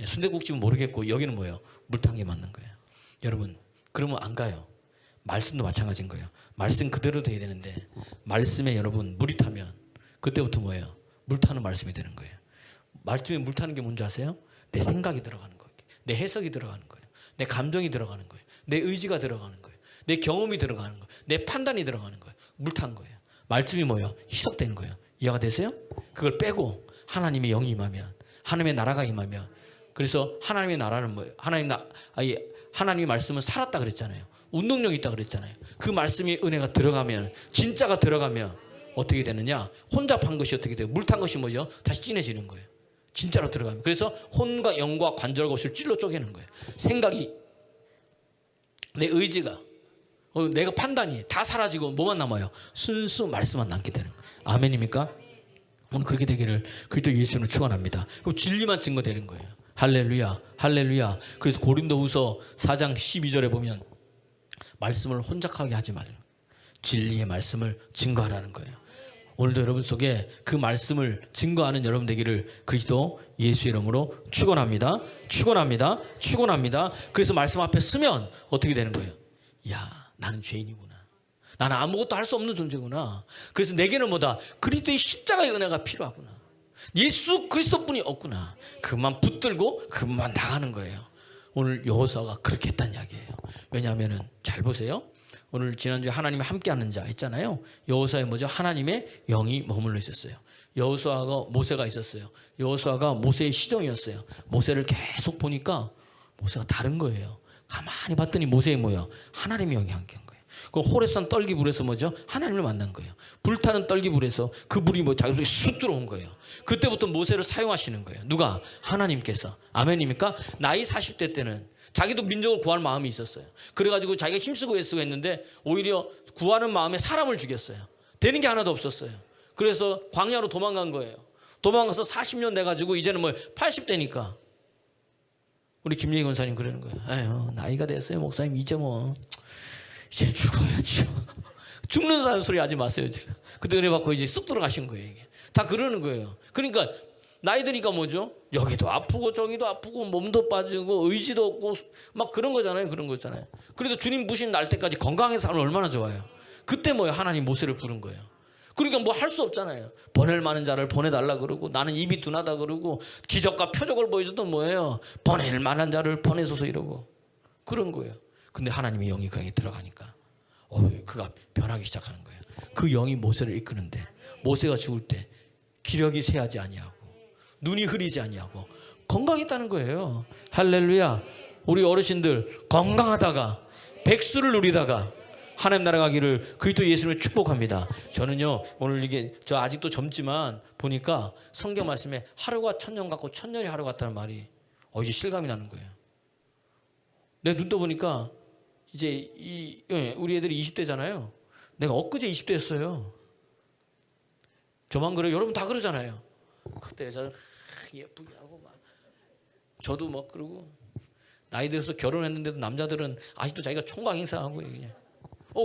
순대국집은 모르겠고 여기는 뭐예요? 물 탄 게 맞는 거예요. 여러분 그러면 안 가요. 말씀도 마찬가지인 거예요. 말씀 그대로 돼야 되는데 말씀에 여러분 물이 타면 그때부터 뭐예요? 물 타는 말씀이 되는 거예요. 말씀에 물 타는 게 뭔지 아세요? 내 생각이 들어가는 거예요. 내 해석이 들어가는 거예요. 내 감정이 들어가는 거예요. 내 의지가 들어가는 거예요. 내 경험이 들어가는 거예요. 내 판단이 들어가는 거예요. 물 탄 거예요. 말씀이 뭐예요? 희석되는 거예요. 이해가 되세요? 그걸 빼고 하나님의 영이 임하면 하나님의 나라가 임하면 그래서 하나님의 나라는 뭐예요? 하나님의 말씀은 살았다 그랬잖아요. 운동력이 있다 그랬잖아요. 그 말씀이 은혜가 들어가면 진짜가 들어가면 어떻게 되느냐? 혼자 판 것이 어떻게 돼요? 물 탄 것이 뭐죠? 다시 진해지는 거예요. 진짜로 들어가면. 그래서 혼과 영과 관절 것을 찔러 쪼개는 거예요. 생각이 내 의지가 내가 판단이 다 사라지고 뭐만 남아요? 순수 말씀만 남게 되는 거예요. 아멘입니까? 오늘 그렇게 되기를 그리스도 예수님을 축원합니다. 그럼 진리만 증거되는 거예요. 할렐루야 할렐루야. 그래서 고린도후서 4장 12절에 보면 말씀을 혼잡하게 하지 말고 진리의 말씀을 증거하라는 거예요. 오늘도 여러분 속에 그 말씀을 증거하는 여러분 되기를 그리스도 예수의 이름으로 축원합니다. 축원합니다. 축원합니다. 그래서 말씀 앞에 서면 어떻게 되는 거예요? 야, 나는 죄인이구나. 나는 아무것도 할 수 없는 존재구나. 그래서 내게는 뭐다? 그리스도의 십자가의 은혜가 필요하구나. 예수 그리스도뿐이 없구나. 그만 붙들고 그만 나가는 거예요. 오늘 여호수아가 그렇게 했다는 이야기예요. 왜냐하면은 잘 보세요. 오늘 지난주에 하나님이 함께하는 자 했잖아요. 여호수아에 뭐죠? 하나님의 영이 머물러 있었어요. 여호수아가 모세가 있었어요. 여호수아가 모세의 시종이었어요. 모세를 계속 보니까 모세가 다른 거예요. 가만히 봤더니 모세의 뭐예요? 하나님의 영이 함께한 거예요. 그 호렙산 떨기불에서 뭐죠? 하나님을 만난 거예요. 불타는 떨기불에서 그 불이 자기 속에 쑥 들어온 거예요. 그때부터 모세를 사용하시는 거예요. 누가? 하나님께서. 아멘입니까? 나이 40대 때는 자기도 민족을 구할 마음이 있었어요. 그래가지고 자기가 힘쓰고 애쓰고 했는데 오히려 구하는 마음에 사람을 죽였어요. 되는 게 하나도 없었어요. 그래서 광야로 도망간 거예요. 도망가서 40년 돼가지고 이제는 80대니까 우리 김예희 권사님 그러는 거예요. 에휴, 나이가 됐어요 목사님. 이제 죽어야죠. 죽는 사람 소리 하지 마세요. 제가 그때 은혜 받고 이제 쑥 들어가신 거예요. 이게 다 그러는 거예요. 그러니까 나이 드니까 뭐죠? 여기도 아프고 저기도 아프고 몸도 빠지고 의지도 없고 막 그런 거잖아요. 그런 거잖아요. 그래도 주님 부신 날 때까지 건강한 사람은 얼마나 좋아요. 그때 하나님 모세를 부른 거예요. 그러니까 할 수 없잖아요. 보낼 만한 자를 보내달라 그러고 나는 입이 둔하다 그러고 기적과 표적을 보여줘도 뭐예요? 보낼 만한 자를 보내소서 이러고 그런 거예요. 근데 하나님의 영이 그 영에 들어가니까 그가 변하기 시작하는 거예요. 그 영이 모세를 이끄는데 모세가 죽을 때 기력이 쇠하지 아니하고 눈이 흐리지 아니하고 건강했다는 거예요. 할렐루야. 우리 어르신들 건강하다가 백수를 누리다가 하나님 나라 가기를 그리스도 예수님을 축복합니다. 저는요 오늘 저 아직도 젊지만 보니까 성경 말씀에 하루가 천년 같고 천년이 하루 같다는 말이 이제 실감이 나는 거예요. 내 눈 떠보니까 이제 우리 애들이 20대잖아요. 내가 엊그제 20대였어요. 저만 그래요? 여러분 다 그러잖아요. 그때 여자들 예쁘게 하고 막 저도 그러고 나이 들어서 결혼했는데도 남자들은 아직도 자기가 총각 행사하고 그냥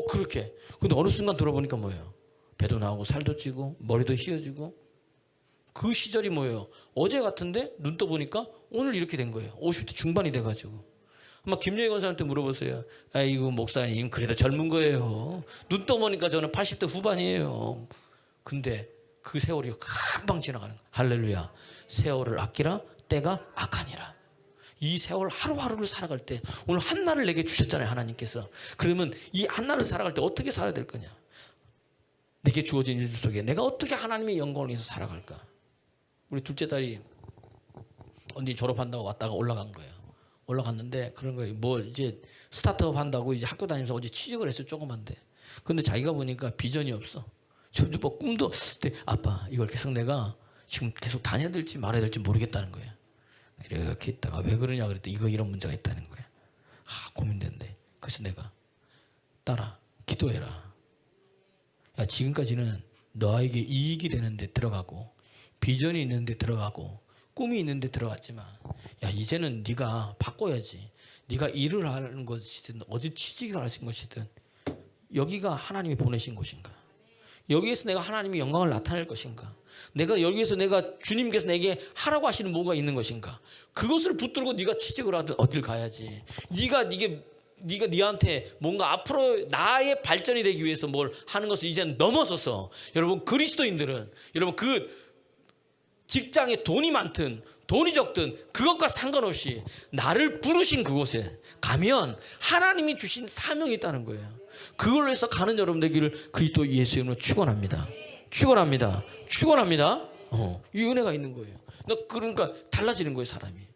그렇게. 근데 어느 순간 들어보니까 뭐예요? 배도 나오고 살도 찌고 머리도 휘어지고 그 시절이 뭐예요? 어제 같은데 눈 떠보니까 오늘 이렇게 된 거예요. 50대 중반이 돼가지고 아마 김예희 권사님한테 물어보세요. 아이고 목사님 그래도 젊은 거예요. 눈 떠보니까 저는 80대 후반이에요. 근데 그 세월이 금방 지나가는 거예요. 할렐루야. 세월을 아끼라 때가 악하니라. 이 세월 하루하루를 살아갈 때 오늘 한날을 내게 주셨잖아요. 하나님께서. 그러면 이 한날을 살아갈 때 어떻게 살아야 될 거냐. 내게 주어진 일 속에 내가 어떻게 하나님의 영광을 위해서 살아갈까. 우리 둘째 딸이 언니 졸업한다고 왔다가 올라간 거예요. 올라갔는데 그런 거예요. 이제 스타트업 한다고 이제 학교 다니면서 어제 취직을 했어요. 조그만데. 근데 자기가 보니까 비전이 없어. 점점 꿈도 아빠 이걸 계속 내가 지금 계속 다녀야 될지 말아야 될지 모르겠다는 거예요. 이렇게 있다가 왜 그러냐 그랬더니 이런 문제가 있다는 거예요. 고민된대. 그래서 내가 딸아 기도해라. 야 지금까지는 너에게 이익이 되는 데 들어가고 비전이 있는 데 들어가고 꿈이 있는데 들어갔지만 야 이제는 네가 바꿔야지. 네가 일을 하는 것이든 어디 취직을 하신 것이든 여기가 하나님이 보내신 곳인가? 여기에서 내가 하나님의 영광을 나타낼 것인가? 내가 여기에서 내가 주님께서 내게 하라고 하시는 뭐가 있는 것인가? 그것을 붙들고 네가 취직을 하든 어딜 가야지. 네가 네한테 뭔가 앞으로 나의 발전이 되기 위해서 뭘 하는 것을 이제는 넘어서서 여러분 그리스도인들은 여러분 그 직장에 돈이 많든 돈이 적든 그것과 상관없이 나를 부르신 그곳에 가면 하나님이 주신 사명이 있다는 거예요. 그걸로 해서 가는 여러분 되기를 그리스도 예수의 이름으로 축원합니다. 축원합니다. 축원합니다. 이 은혜가 있는 거예요. 그러니까 달라지는 거예요, 사람이.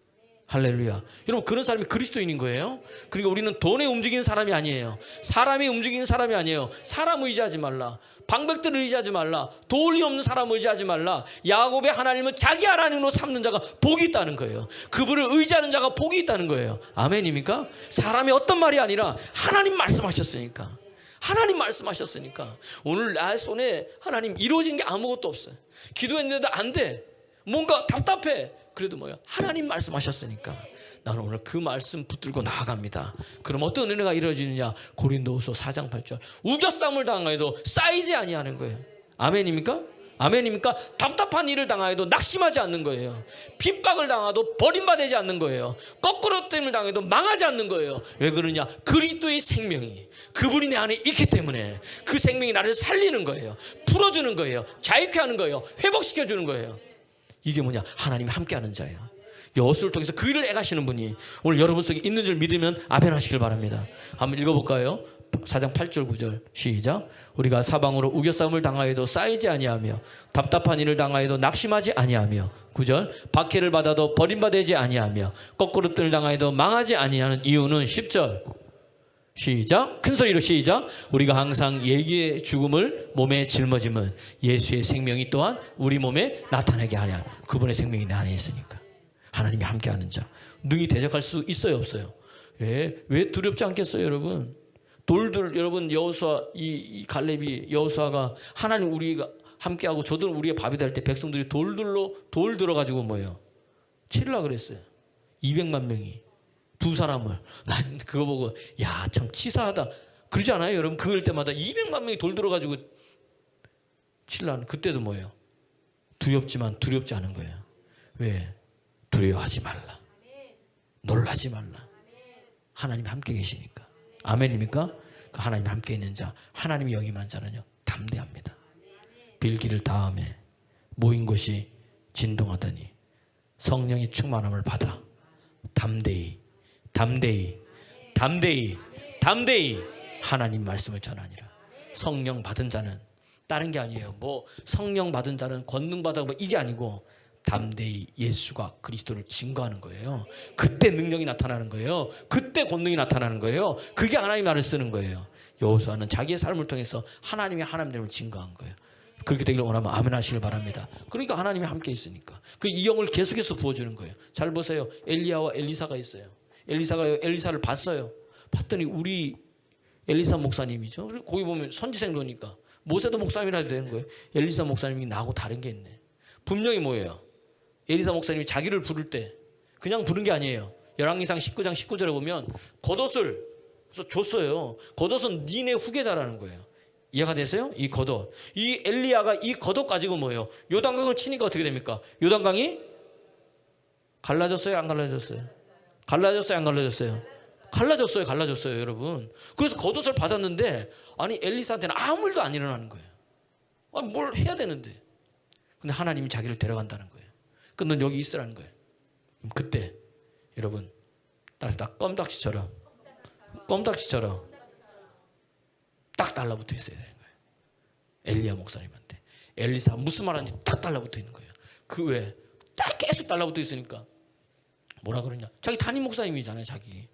할렐루야. 여러분 그런 사람이 그리스도인인 거예요. 그러니까 우리는 돈에 움직이는 사람이 아니에요. 사람이 움직이는 사람이 아니에요. 사람 의지하지 말라. 방백들을 의지하지 말라. 도울이 없는 사람 의지하지 말라. 야곱의 하나님은 자기 하나님으로 삼는 자가 복이 있다는 거예요. 그분을 의지하는 자가 복이 있다는 거예요. 아멘입니까? 사람이 어떤 말이 아니라 하나님 말씀하셨으니까. 하나님 말씀하셨으니까. 오늘 나 손에 하나님 이루어진 게 아무것도 없어요. 기도했는데도 안 돼. 뭔가 답답해. 그래도 뭐야? 하나님 말씀하셨으니까 나는 오늘 그 말씀 붙들고 나아갑니다. 그럼 어떤 은혜가 이루어지느냐? 고린도후서 4장 8절 우겨싸움을 당하여도 쌓이지 아니하는 거예요. 아멘입니까? 아멘입니까? 답답한 일을 당하여도 낙심하지 않는 거예요. 핍박을 당하도 버림받지 않는 거예요. 거꾸로 뜸을 당해도 망하지 않는 거예요. 왜 그러냐? 그리스도의 생명이 그분이 내 안에 있기 때문에 그 생명이 나를 살리는 거예요. 풀어주는 거예요. 자유케 하는 거예요. 회복시켜주는 거예요. 이게 뭐냐? 하나님이 함께하는 자예요. 여호수아를 통해서 그 일을 행하시는 분이 오늘 여러분 속에 있는 줄 믿으면 아멘 하시길 바랍니다. 한번 읽어볼까요? 4장 8절 9절 시작. 우리가 사방으로 우겨싸움을 당하여도 쌓이지 아니하며 답답한 일을 당하여도 낙심하지 아니하며 9절 박해를 받아도 버림받지 아니하며 거꾸로 뜰 당하여도 망하지 아니하는 이유는 10절 시작. 큰 소리로 시작. 우리가 항상 예기의 죽음을 몸에 짊어짐은 예수의 생명이 또한 우리 몸에 나타나게 하냐. 그분의 생명이 내 안에 있으니까. 하나님이 함께하는 자 능히 대적할 수 있어요 없어요? 왜 두렵지 않겠어요 여러분? 여러분 여호수아 이 갈렙이 여호수아가 하나님 우리가 함께하고 저들 우리의 밥이 될 때 백성들이 돌 들어가지고 뭐예요? 치르라 그랬어요. 200만 명이 두 사람을. 난 그거 보고 야 참 치사하다 그러지 않아요 여러분? 그럴 때마다 200만 명이 돌 들어가지고 치려는. 그때도 뭐예요? 두렵지만 두렵지 않은 거예요. 왜? 두려워하지 말라. 놀라지 말라. 하나님 함께 계시니까. 아멘입니까? 하나님 함께 있는 자, 하나님이 영임한 자는요 담대합니다. 빌기를 다음에 모인 것이 진동하더니 성령의 충만함을 받아 담대히 하나님 말씀을 전하니라. 성령 받은 자는 다른 게 아니에요. 뭐 성령 받은 자는 권능 받아 뭐 이게 아니고 담대히 예수가 그리스도를 증거하는 거예요. 그때 능력이 나타나는 거예요. 그때 권능이 나타나는 거예요. 그게 하나님 말을 쓰는 거예요. 여호수아는 자기의 삶을 통해서 하나님의 하나님됨을 증거한 거예요. 그렇게 되기를 원하면 아멘 하시길 바랍니다. 그러니까 하나님이 함께 있으니까 이 영을 계속해서 부어주는 거예요. 잘 보세요. 엘리야와 엘리사가 있어요. 엘리사가 엘리사를 봤어요. 봤더니 우리 엘리사 목사님이죠. 거기 보면 선지생도니까 모세도 목사님이라 해도 되는 거예요. 엘리사 목사님이 나하고 다른 게 있네. 분명히 뭐예요? 엘리사 목사님이 자기를 부를 때 그냥 부른 게 아니에요. 열왕기상 19장 19절에 보면 겉옷을 줬어요. 겉옷은 니네 후계자라는 거예요. 이해가 되세요? 이 겉옷. 이 엘리야가 이 겉옷 가지고 뭐예요? 요단강을 치니까 어떻게 됩니까? 요단강이 갈라졌어요? 안 갈라졌어요? 갈라졌어요? 안 갈라졌어요? 갈라졌어요 여러분. 그래서 겉옷을 받았는데 아니 엘리사한테는 아무 일도 안 일어나는 거예요. 아니, 뭘 해야 되는데. 근데 하나님이 자기를 데려간다는 거예요. 그럼 넌 여기 있으라는 거예요. 그때 여러분 딱 껌딱지처럼 딱 달라붙어 있어야 되는 거예요. 엘리야 목사님한테. 엘리사 무슨 말하는지 딱 달라붙어 있는 거예요. 그 왜? 딱 계속 달라붙어 있으니까 뭐라 그러냐? 자기 담임 목사님이잖아요. 자기.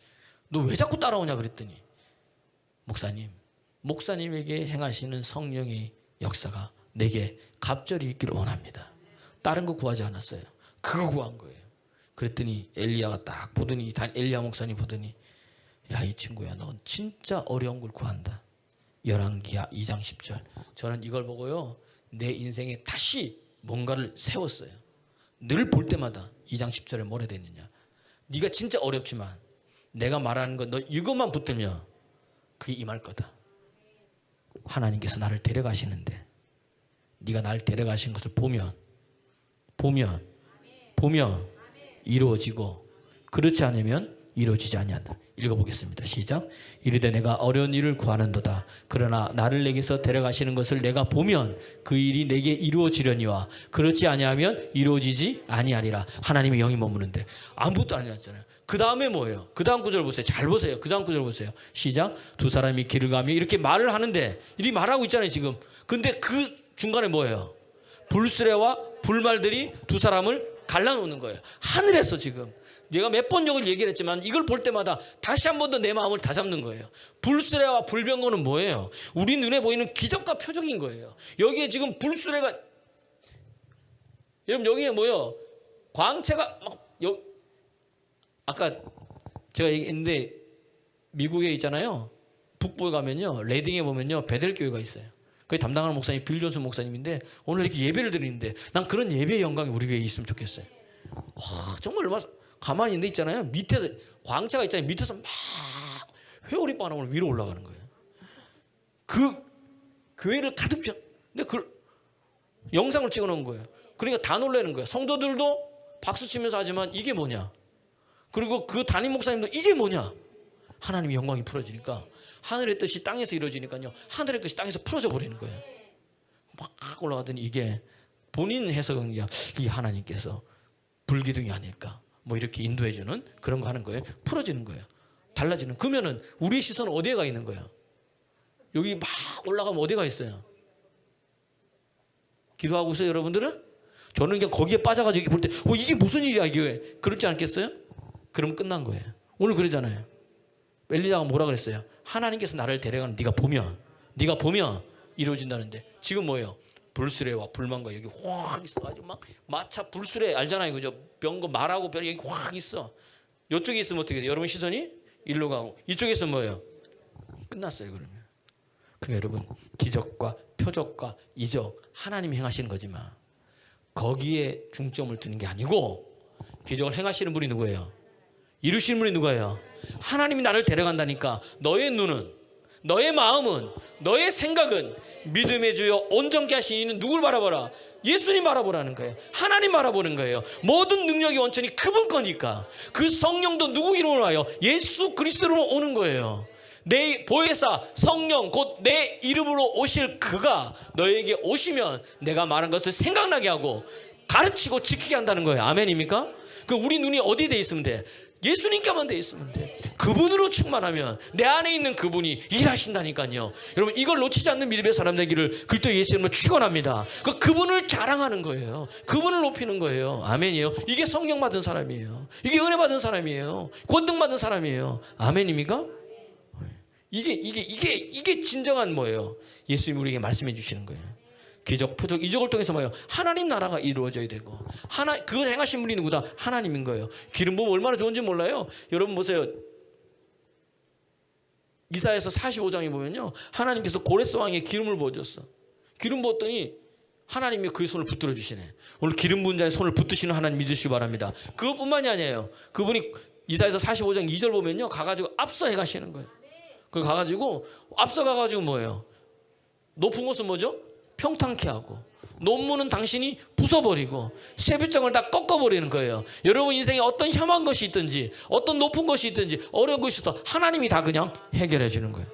너 왜 자꾸 따라오냐 그랬더니 목사님에게 행하시는 성령의 역사가 내게 갑절이 있기를 원합니다. 다른 거 구하지 않았어요. 그거 구한 거예요. 그랬더니 엘리야가 딱 보더니 엘리야 목사님 보더니 야 이 친구야 너 진짜 어려운 걸 구한다. 열왕기하 2장 10절. 저는 이걸 보고요 내 인생에 다시 뭔가를 세웠어요. 늘 볼 때마다 2장 10절에 뭐라 되어 있느냐. 네가 진짜 어렵지만 내가 말하는 거 너 이것만 붙들면 그게 임할 거다. 하나님께서 나를 데려가시는데 네가 날 데려가신 것을 보면 이루어지고 그렇지 않으면 이루어지지 아니한다. 읽어보겠습니다. 시작. 이르되 내가 어려운 일을 구하는도다. 그러나 나를 내게서 데려가시는 것을 내가 보면 그 일이 내게 이루어지려니와 그렇지 아니하면 이루어지지 아니하리라. 하나님의 영이 머무는데 아무것도 아니었잖아요. 그 다음에 뭐예요? 그 다음 구절 보세요. 잘 보세요. 그 다음 구절 보세요. 시작. 두 사람이 길을 가며 이렇게 말을 하는데 이리 말하고 있잖아요 지금. 근데 그 중간에 뭐예요? 불수레와 불말들이 두 사람을 갈라놓는 거예요. 하늘에서 지금. 제가 몇 번 이걸 얘기를 했지만 이걸 볼 때마다 다시 한 번 더 내 마음을 다잡는 거예요. 불수레와 불병거는 뭐예요? 우리 눈에 보이는 기적과 표적인 거예요. 여기에 지금 불수레가 여러분 여기에 뭐예요? 광채가 막 아까 제가 얘기했는데 미국에 있잖아요. 북부에 가면요. 레딩에 보면요. 베델교회가 있어요. 거기 담당하는 목사님이 빌 존슨 목사님인데 오늘 이렇게 예배를 드리는데 난 그런 예배의 영광이 우리 교회에 있으면 좋겠어요. 정말 얼마나 가만히 있는데 있잖아요. 밑에서 광채가 있잖아요. 밑에서 막 회오리 바람으로 위로 올라가는 거예요. 그 교회를 가득 펴. 근데 그 영상을 찍어놓은 거예요. 그러니까 다 놀라는 거예요. 성도들도 박수 치면서 하지만 이게 뭐냐? 그리고 그 담임 목사님도 이게 뭐냐? 하나님의 영광이 풀어지니까 하늘의 뜻이 땅에서 이루어지니까요. 하늘의 뜻이 땅에서 풀어져 버리는 거예요. 막 올라가더니 이게 본인 해석은 이 하나님께서 불기둥이 아닐까? 뭐 이렇게 인도해주는 그런 거 하는 거예요. 풀어지는 거예요. 달라지는. 그러면은 우리의 시선은 어디에 가 있는 거예요? 여기 막 올라가면 어디에 가 있어요? 기도하고 있어요, 여러분들은? 저는 그냥 거기에 빠져가지고 볼 때, 이게 무슨 일이야, 이게? 그렇지 않겠어요? 그럼 끝난 거예요. 오늘 그러잖아요. 엘리야가 뭐라 그랬어요? 하나님께서 나를 데려가는 네가 보면 이루어진다는데 지금 뭐예요? 불수레와 불만과 여기 확 있어가지고 막 마차 불수레 알잖아요, 그죠? 병거 말하고 별 여기 확 있어. 이쪽에 있으면 어떻게 돼요? 여러분 시선이 일로 가고 이쪽에 있으면 뭐예요? 끝났어요. 그러면. 그러니까 여러분 기적과 표적과 이적 하나님이 행하시는 거지만 거기에 중점을 두는 게 아니고 기적을 행하시는 분이 누구예요? 이루시는 분이 누구예요? 하나님이 나를 데려간다니까 너의 눈은 너의 마음은 너의 생각은 믿음의 주여 온전케 하시는 누굴 바라보라? 예수님 바라보라는 거예요. 하나님 바라보는 거예요. 모든 능력이 원천이 그분 거니까 그 성령도 누구 이름으로 와요? 예수 그리스도로 오는 거예요. 내 보혜사 성령 곧 내 이름으로 오실 그가 너에게 오시면 내가 말한 것을 생각나게 하고 가르치고 지키게 한다는 거예요. 아멘입니까? 그 우리 눈이 어디에 돼 있으면 돼? 예수님께만 돼 있으면 돼. 그분으로 충만하면 내 안에 있는 그분이 일하신다니까요. 여러분 이걸 놓치지 않는 믿음의 사람 되기를 그리스도 예수님으로 축원합니다. 그분을 자랑하는 거예요. 그분을 높이는 거예요. 아멘이에요. 이게 성령 받은 사람이에요. 이게 은혜 받은 사람이에요. 권능 받은 사람이에요. 아멘입니까? 이게 진정한 뭐예요? 예수님이 우리에게 말씀해 주시는 거예요. 기적, 표적, 이적을 통해서 뭐예요? 하나님 나라가 이루어져야 되고 그걸 행하신 분이 누구다? 하나님인 거예요. 기름 부으면 얼마나 좋은지 몰라요. 여러분 보세요. 이사야서 45장에 보면요. 하나님께서 고레스 왕에 기름을 부어줬어. 기름 부었더니 하나님이 그의 손을 붙들어 주시네. 오늘 기름 부은 자의 손을 붙드시는 하나님 믿으시기 바랍니다. 그것뿐만이 아니에요. 그분이 이사야서 45장 2절 보면요. 가가지고 앞서 해가시는 거예요. 그 가가지고 앞서 가가지고 뭐예요? 높은 곳은 뭐죠? 평탄케 하고 논문은 당신이 부숴버리고 쇠배짱을 다 꺾어버리는 거예요. 여러분 인생에 어떤 혐한 것이 있든지 어떤 높은 것이 있든지 어려운 것이 있어도 하나님이 다 그냥 해결해 주는 거예요.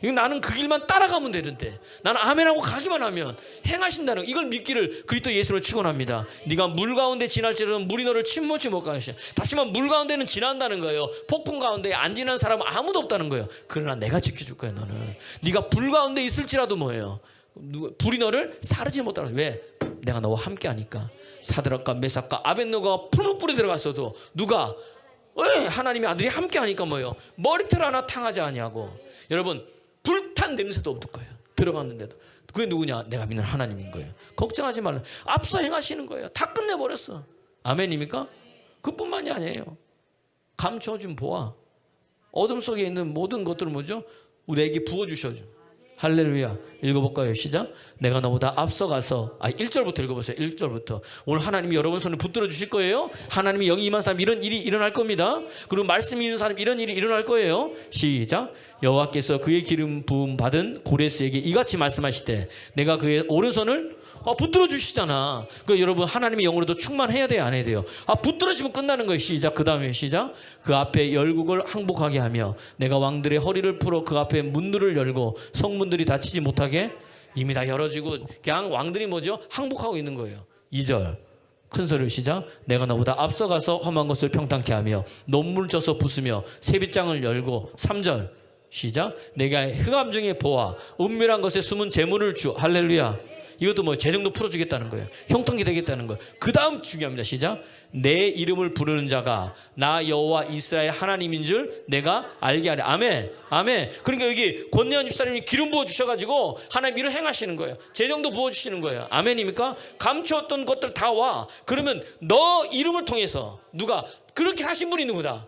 이거 나는 그 길만 따라가면 되는데 나는 아멘하고 가기만 하면 행하신다는 이걸 믿기를 그리스도 예수로 축원합니다. 네가 물 가운데 지날지라도 물이 너를 침몰치 못 가시오. 다시 말하면 물 가운데는 지난다는 거예요. 폭풍 가운데 안 지난 사람은 아무도 없다는 거예요. 그러나 내가 지켜줄 거야. 너는 네가 불 가운데 있을지라도 뭐예요? 불이 너를 사르지 못하라. 왜? 내가 너와 함께 하니까. 사드락과 메삭과 아벳노가 푸른 불에 들어갔어도 누가? 왜? 하나님의 아들이 함께 하니까 뭐예요? 머리털 하나 탕하지 아니하고. 여러분 불탄 냄새도 없을 거예요. 들어갔는데도. 그게 누구냐? 내가 믿는 하나님인 거예요. 걱정하지 말라. 앞서 행하시는 거예요. 다 끝내버렸어. 아멘입니까? 그뿐만이 아니에요. 감춰준 보아. 어둠 속에 있는 모든 것들을 뭐죠? 우리에게 부어주셔줘. 할렐루야. 읽어볼까요? 시작. 내가 너보다 앞서가서 1절부터 읽어보세요. 1절부터. 오늘 하나님이 여러분 손을 붙들어 주실 거예요. 하나님이 영이 임한 사람 이런 일이 일어날 겁니다. 그리고 말씀이 있는 사람 이런 일이 일어날 거예요. 시작. 여호와께서 그의 기름 부음 받은 고레스에게 이같이 말씀하시되 내가 그의 오른손을 붙들어 주시잖아. 그 여러분 하나님의 영으로도 충만해야 돼요, 안 해야 돼요? 붙들어지면 끝나는 거예요. 시작. 그 다음에 시작. 그 앞에 열국을 항복하게 하며 내가 왕들의 허리를 풀어 그 앞에 문들을 열고 성문들이 닫히지 못하게 이미 다 열어지고 그냥 왕들이 뭐죠? 항복하고 있는 거예요. 2절. 큰 소리로 시작. 내가 너보다 앞서가서 험한 것을 평탄케 하며 논문을 쪄서 부수며 세빗장을 열고 3절. 시작. 내가 흑암 중에 보아 은밀한 것에 숨은 재물을 주. 할렐루야. 이것도 뭐 재정도 풀어주겠다는 거예요. 형통이 되겠다는 거예요. 그 다음 중요합니다. 시작. 내 이름을 부르는 자가 나 여호와 이스라엘 하나님인 줄 내가 알게 하리. 아멘. 아멘. 그러니까 여기 권내현 집사님이 기름 부어 주셔가지고 하나님 일을 행하시는 거예요. 재정도 부어 주시는 거예요. 아멘입니까? 감추었던 것들 다 와. 그러면 너 이름을 통해서 누가 그렇게 하신 분이 누구다?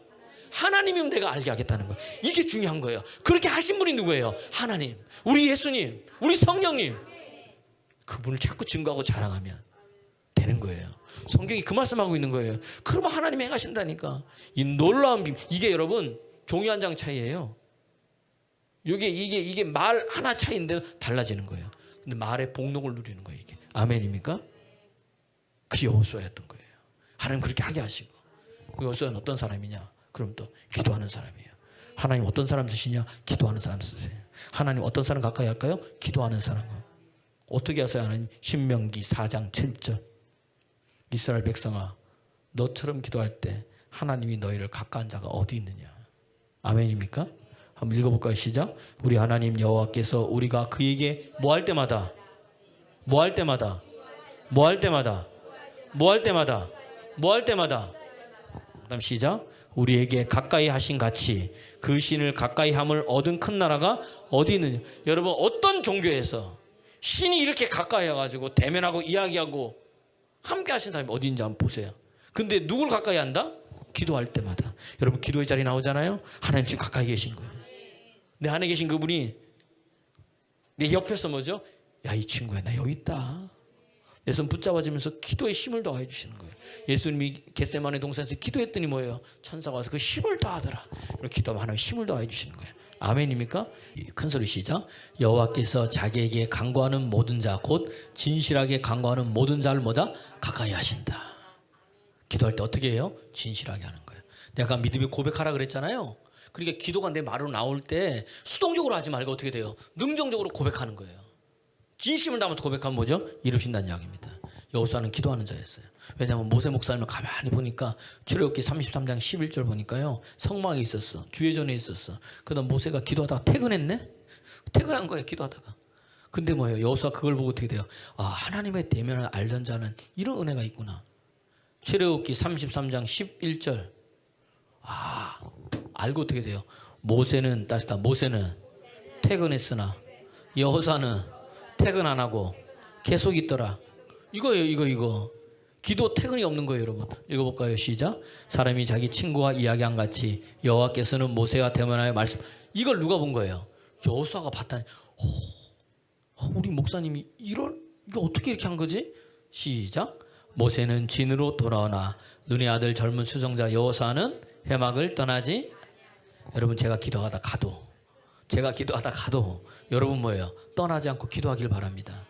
하나님이면 내가 알게 하겠다는 거예요. 이게 중요한 거예요. 그렇게 하신 분이 누구예요? 하나님, 우리 예수님, 우리 성령님. 그분을 자꾸 증거하고 자랑하면 되는 거예요. 성경이 그 말씀하고 있는 거예요. 그러면 하나님이 행하신다니까. 이 놀라운 이게 여러분 종이 한 장 차이예요. 이게 말 하나 차이인데 달라지는 거예요. 근데 말의 복록을 누리는 거예요. 이게 아멘입니까? 그 여호수아였던 거예요. 하나님 그렇게 하게 하시고. 그 여호수아는 어떤 사람이냐? 그럼 또 기도하는 사람이에요. 하나님 어떤 사람 쓰시냐? 기도하는 사람 쓰세요. 하나님 어떤 사람 가까이 할까요? 기도하는 사람. 어떻게 하세요? 하나님? 신명기 4장 7절. 이스라엘 백성아, 너처럼 기도할 때 하나님이 너희를 가까운 자가 어디 있느냐? 아멘입니까? 한번 읽어볼까요? 시작. 우리 하나님 여호와께서 우리가 그에게 뭐 할 때마다 그다음 시작. 우리에게 가까이 하신 같이 그 신을 가까이 함을 얻은 큰 나라가 어디 있느냐? 여러분 어떤 종교에서 신이 이렇게 가까이 해가지고 대면하고 이야기하고 함께 하신 사람이 어디 있는지 한번 보세요. 근데 누굴 가까이 한다? 기도할 때마다. 여러분 기도의 자리 나오잖아요. 하나님 지금 가까이 계신 거예요. 내 안에 계신 그분이 내 옆에서 뭐죠? 야, 이 친구야, 나 여기 있다. 내 손 붙잡아주면서 기도에 힘을 더해 주시는 거예요. 예수님이 겟세마네 동산에서 기도했더니 뭐예요? 천사가 와서 그 힘을 더하더라. 기도하면 하나님 힘을 더해 주시는 거예요. 아멘입니까? 큰 소리 시작. 여호와께서 자기에게 간구하는 모든 자 곧 진실하게 간구하는 모든 자를 뭐다? 가까이 하신다. 기도할 때 어떻게 해요? 진실하게 하는 거예요. 내가 믿음이 고백하라 그랬잖아요. 그러니까 기도가 내 말로 나올 때 수동적으로 하지 말고 어떻게 돼요? 능정적으로 고백하는 거예요. 진심을 담아서 고백하면 뭐죠? 이루신다는 이야기입니다. 여호수아는 기도하는 자였어요. 왜냐하면 모세 목사님을 가만히 보니까 출애굽기 33장 11절 보니까요. 성막에 있었어. 주회전에 있었어. 그다음 모세가 기도하다가 퇴근했네? 퇴근한 거예요. 기도하다가. 근데 뭐예요? 여호수아 그걸 보고 어떻게 돼요? 아, 하나님의 대면을 알던 자는 이런 은혜가 있구나. 출애굽기 33장 11절. 아, 알고 어떻게 돼요? 모세는 퇴근했으나 여호수아는 퇴근 안 하고 계속 있더라. 이거예요. 이거. 기도 퇴근이 없는 거예요, 여러분. 읽어볼까요? 시작. 사람이 자기 친구와 이야기한 같이 여호와께서는 모세와 대면하여 말씀. 이걸 누가 본 거예요? 여호수아가 봤다니. 우리 목사님이 이거 어떻게 이렇게 한 거지? 시작. 모세는 진으로 돌아오나 눈의 아들 젊은 수정자 여호수아는 회막을 떠나지. 여러분 제가 기도하다 가도 여러분 뭐예요? 떠나지 않고 기도하길 바랍니다.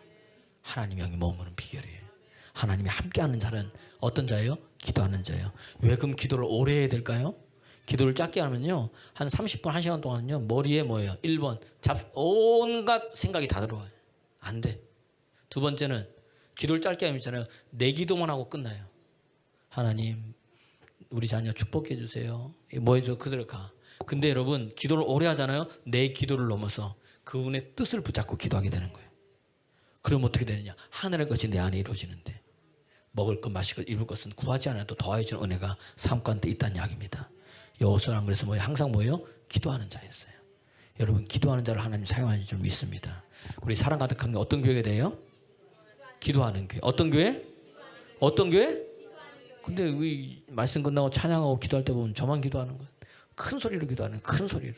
하나님이 여기 머무는 비결이에요. 하나님이 함께하는 자는 어떤 자예요? 기도하는 자예요. 왜 그럼 기도를 오래 해야 될까요? 기도를 짧게 하면요, 한 30분, 1시간 동안은요, 머리에 뭐예요? 1번, 온갖 생각이 다 들어와요. 안 돼. 두 번째는 기도를 짧게 하면 있잖아요. 내 기도만 하고 끝나요. 하나님, 우리 자녀 축복해 주세요. 뭐 해줘? 그대로 가. 근데 여러분, 기도를 오래 하잖아요. 내 기도를 넘어서 그분의 뜻을 붙잡고 기도하게 되는 거예요. 그럼 어떻게 되느냐? 하늘의 것이 내 안에 이루어지는데 먹을 것, 마실 것, 이룰 것은 구하지 않아도 더해지는 은혜가 삶 가운데 있다는 이야기입니다. 여호수아는 그래서 항상 뭐예요? 기도하는 자였어요. 여러분, 기도하는 자를 하나님 사용하는 줄 믿습니다. 우리 사랑 가득한 게 어떤 교회가 돼요? 기도하는 교회. 어떤 교회? 어떤 교회? 근데 우리 말씀 끝나고 찬양하고 기도할 때 보면 저만 기도하는 거예요. 큰 소리로 기도하는 거예요. 큰 소리로.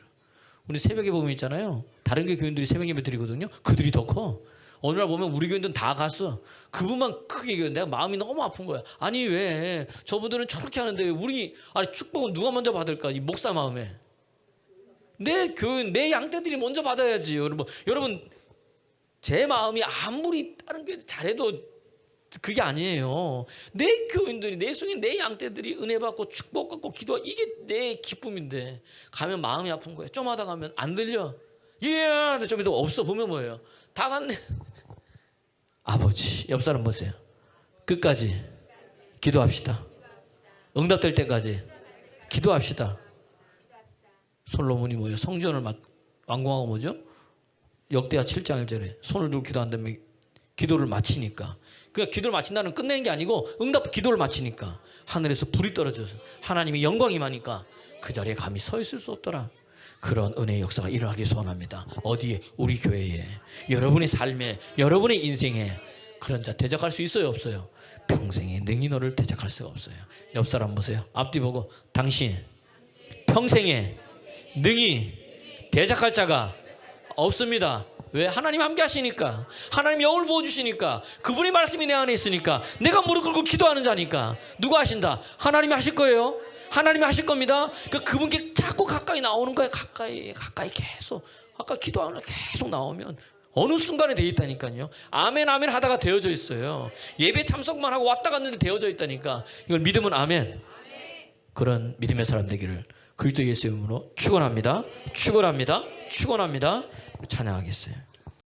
우리 새벽에 보면 있잖아요. 다른 교 교인들이 새벽 예배 드리거든요. 그들이 더 커. 어느 날 보면 우리 교인들은 다 갔어. 그분만 크게 얘기해. 내가 마음이 너무 아픈 거야. 아니 왜 저분들은 저렇게 하는데 우리 아니 축복은 누가 먼저 받을까? 이 목사 마음에. 내 교인, 내 양떼들이 먼저 받아야지. 여러분 제 마음이 아무리 다른 교회 잘해도 그게 아니에요. 내 교인들이, 내 성인, 내 양떼들이 은혜 받고 축복 받고 기도하고 이게 내 기쁨인데 가면 마음이 아픈 거예요. 좀 하다 가면 안 들려. 예, 좀 이따 없어. 보면 뭐예요? 다 갔네. 아버지, 옆 사람 보세요. 끝까지 기도합시다. 응답될 때까지 기도합시다. 솔로몬이 뭐예요? 성전을 완공하고 뭐죠? 역대하 7장 1절에 손을 들고 기도한 다음에 기도를 마치니까, 그러니까 기도를 마친다는 끝내는 게 아니고 응답 기도를 마치니까 하늘에서 불이 떨어져서 하나님의 영광이 임하니까 그 자리에 감히 서 있을 수 없더라. 그런 은혜의 역사가 일어나기 소원합니다. 어디에? 우리 교회에, 여러분의 삶에, 여러분의 인생에. 그런 자 대적할 수 있어요, 없어요? 평생에 능히 너를 대적할 수가 없어요. 옆 사람 보세요. 앞뒤 보고, 당신 평생에 능히 대적할 자가 없습니다. 왜? 하나님 함께 하시니까, 하나님 영을 부어주시니까, 그분의 말씀이 내 안에 있으니까, 내가 무릎 꿇고 기도하는 자니까. 누가 하신다? 하나님이 하실 거예요. 하나님이 하실 겁니다. 그분께 자꾸 가까이 나오는 거예요. 가까이 계속. 아까 기도하면 계속 나오면 어느 순간에 되어 있다니까요. 아멘 아멘 하다가 되어져 있어요. 예배 참석만 하고 왔다 갔는데 되어져 있다니까. 이걸 믿으면 아멘. 그런 믿음의 사람 되기를 그리스도 예수의 이름으로 축원합니다. 축원합니다. 축원합니다. 찬양하겠어요.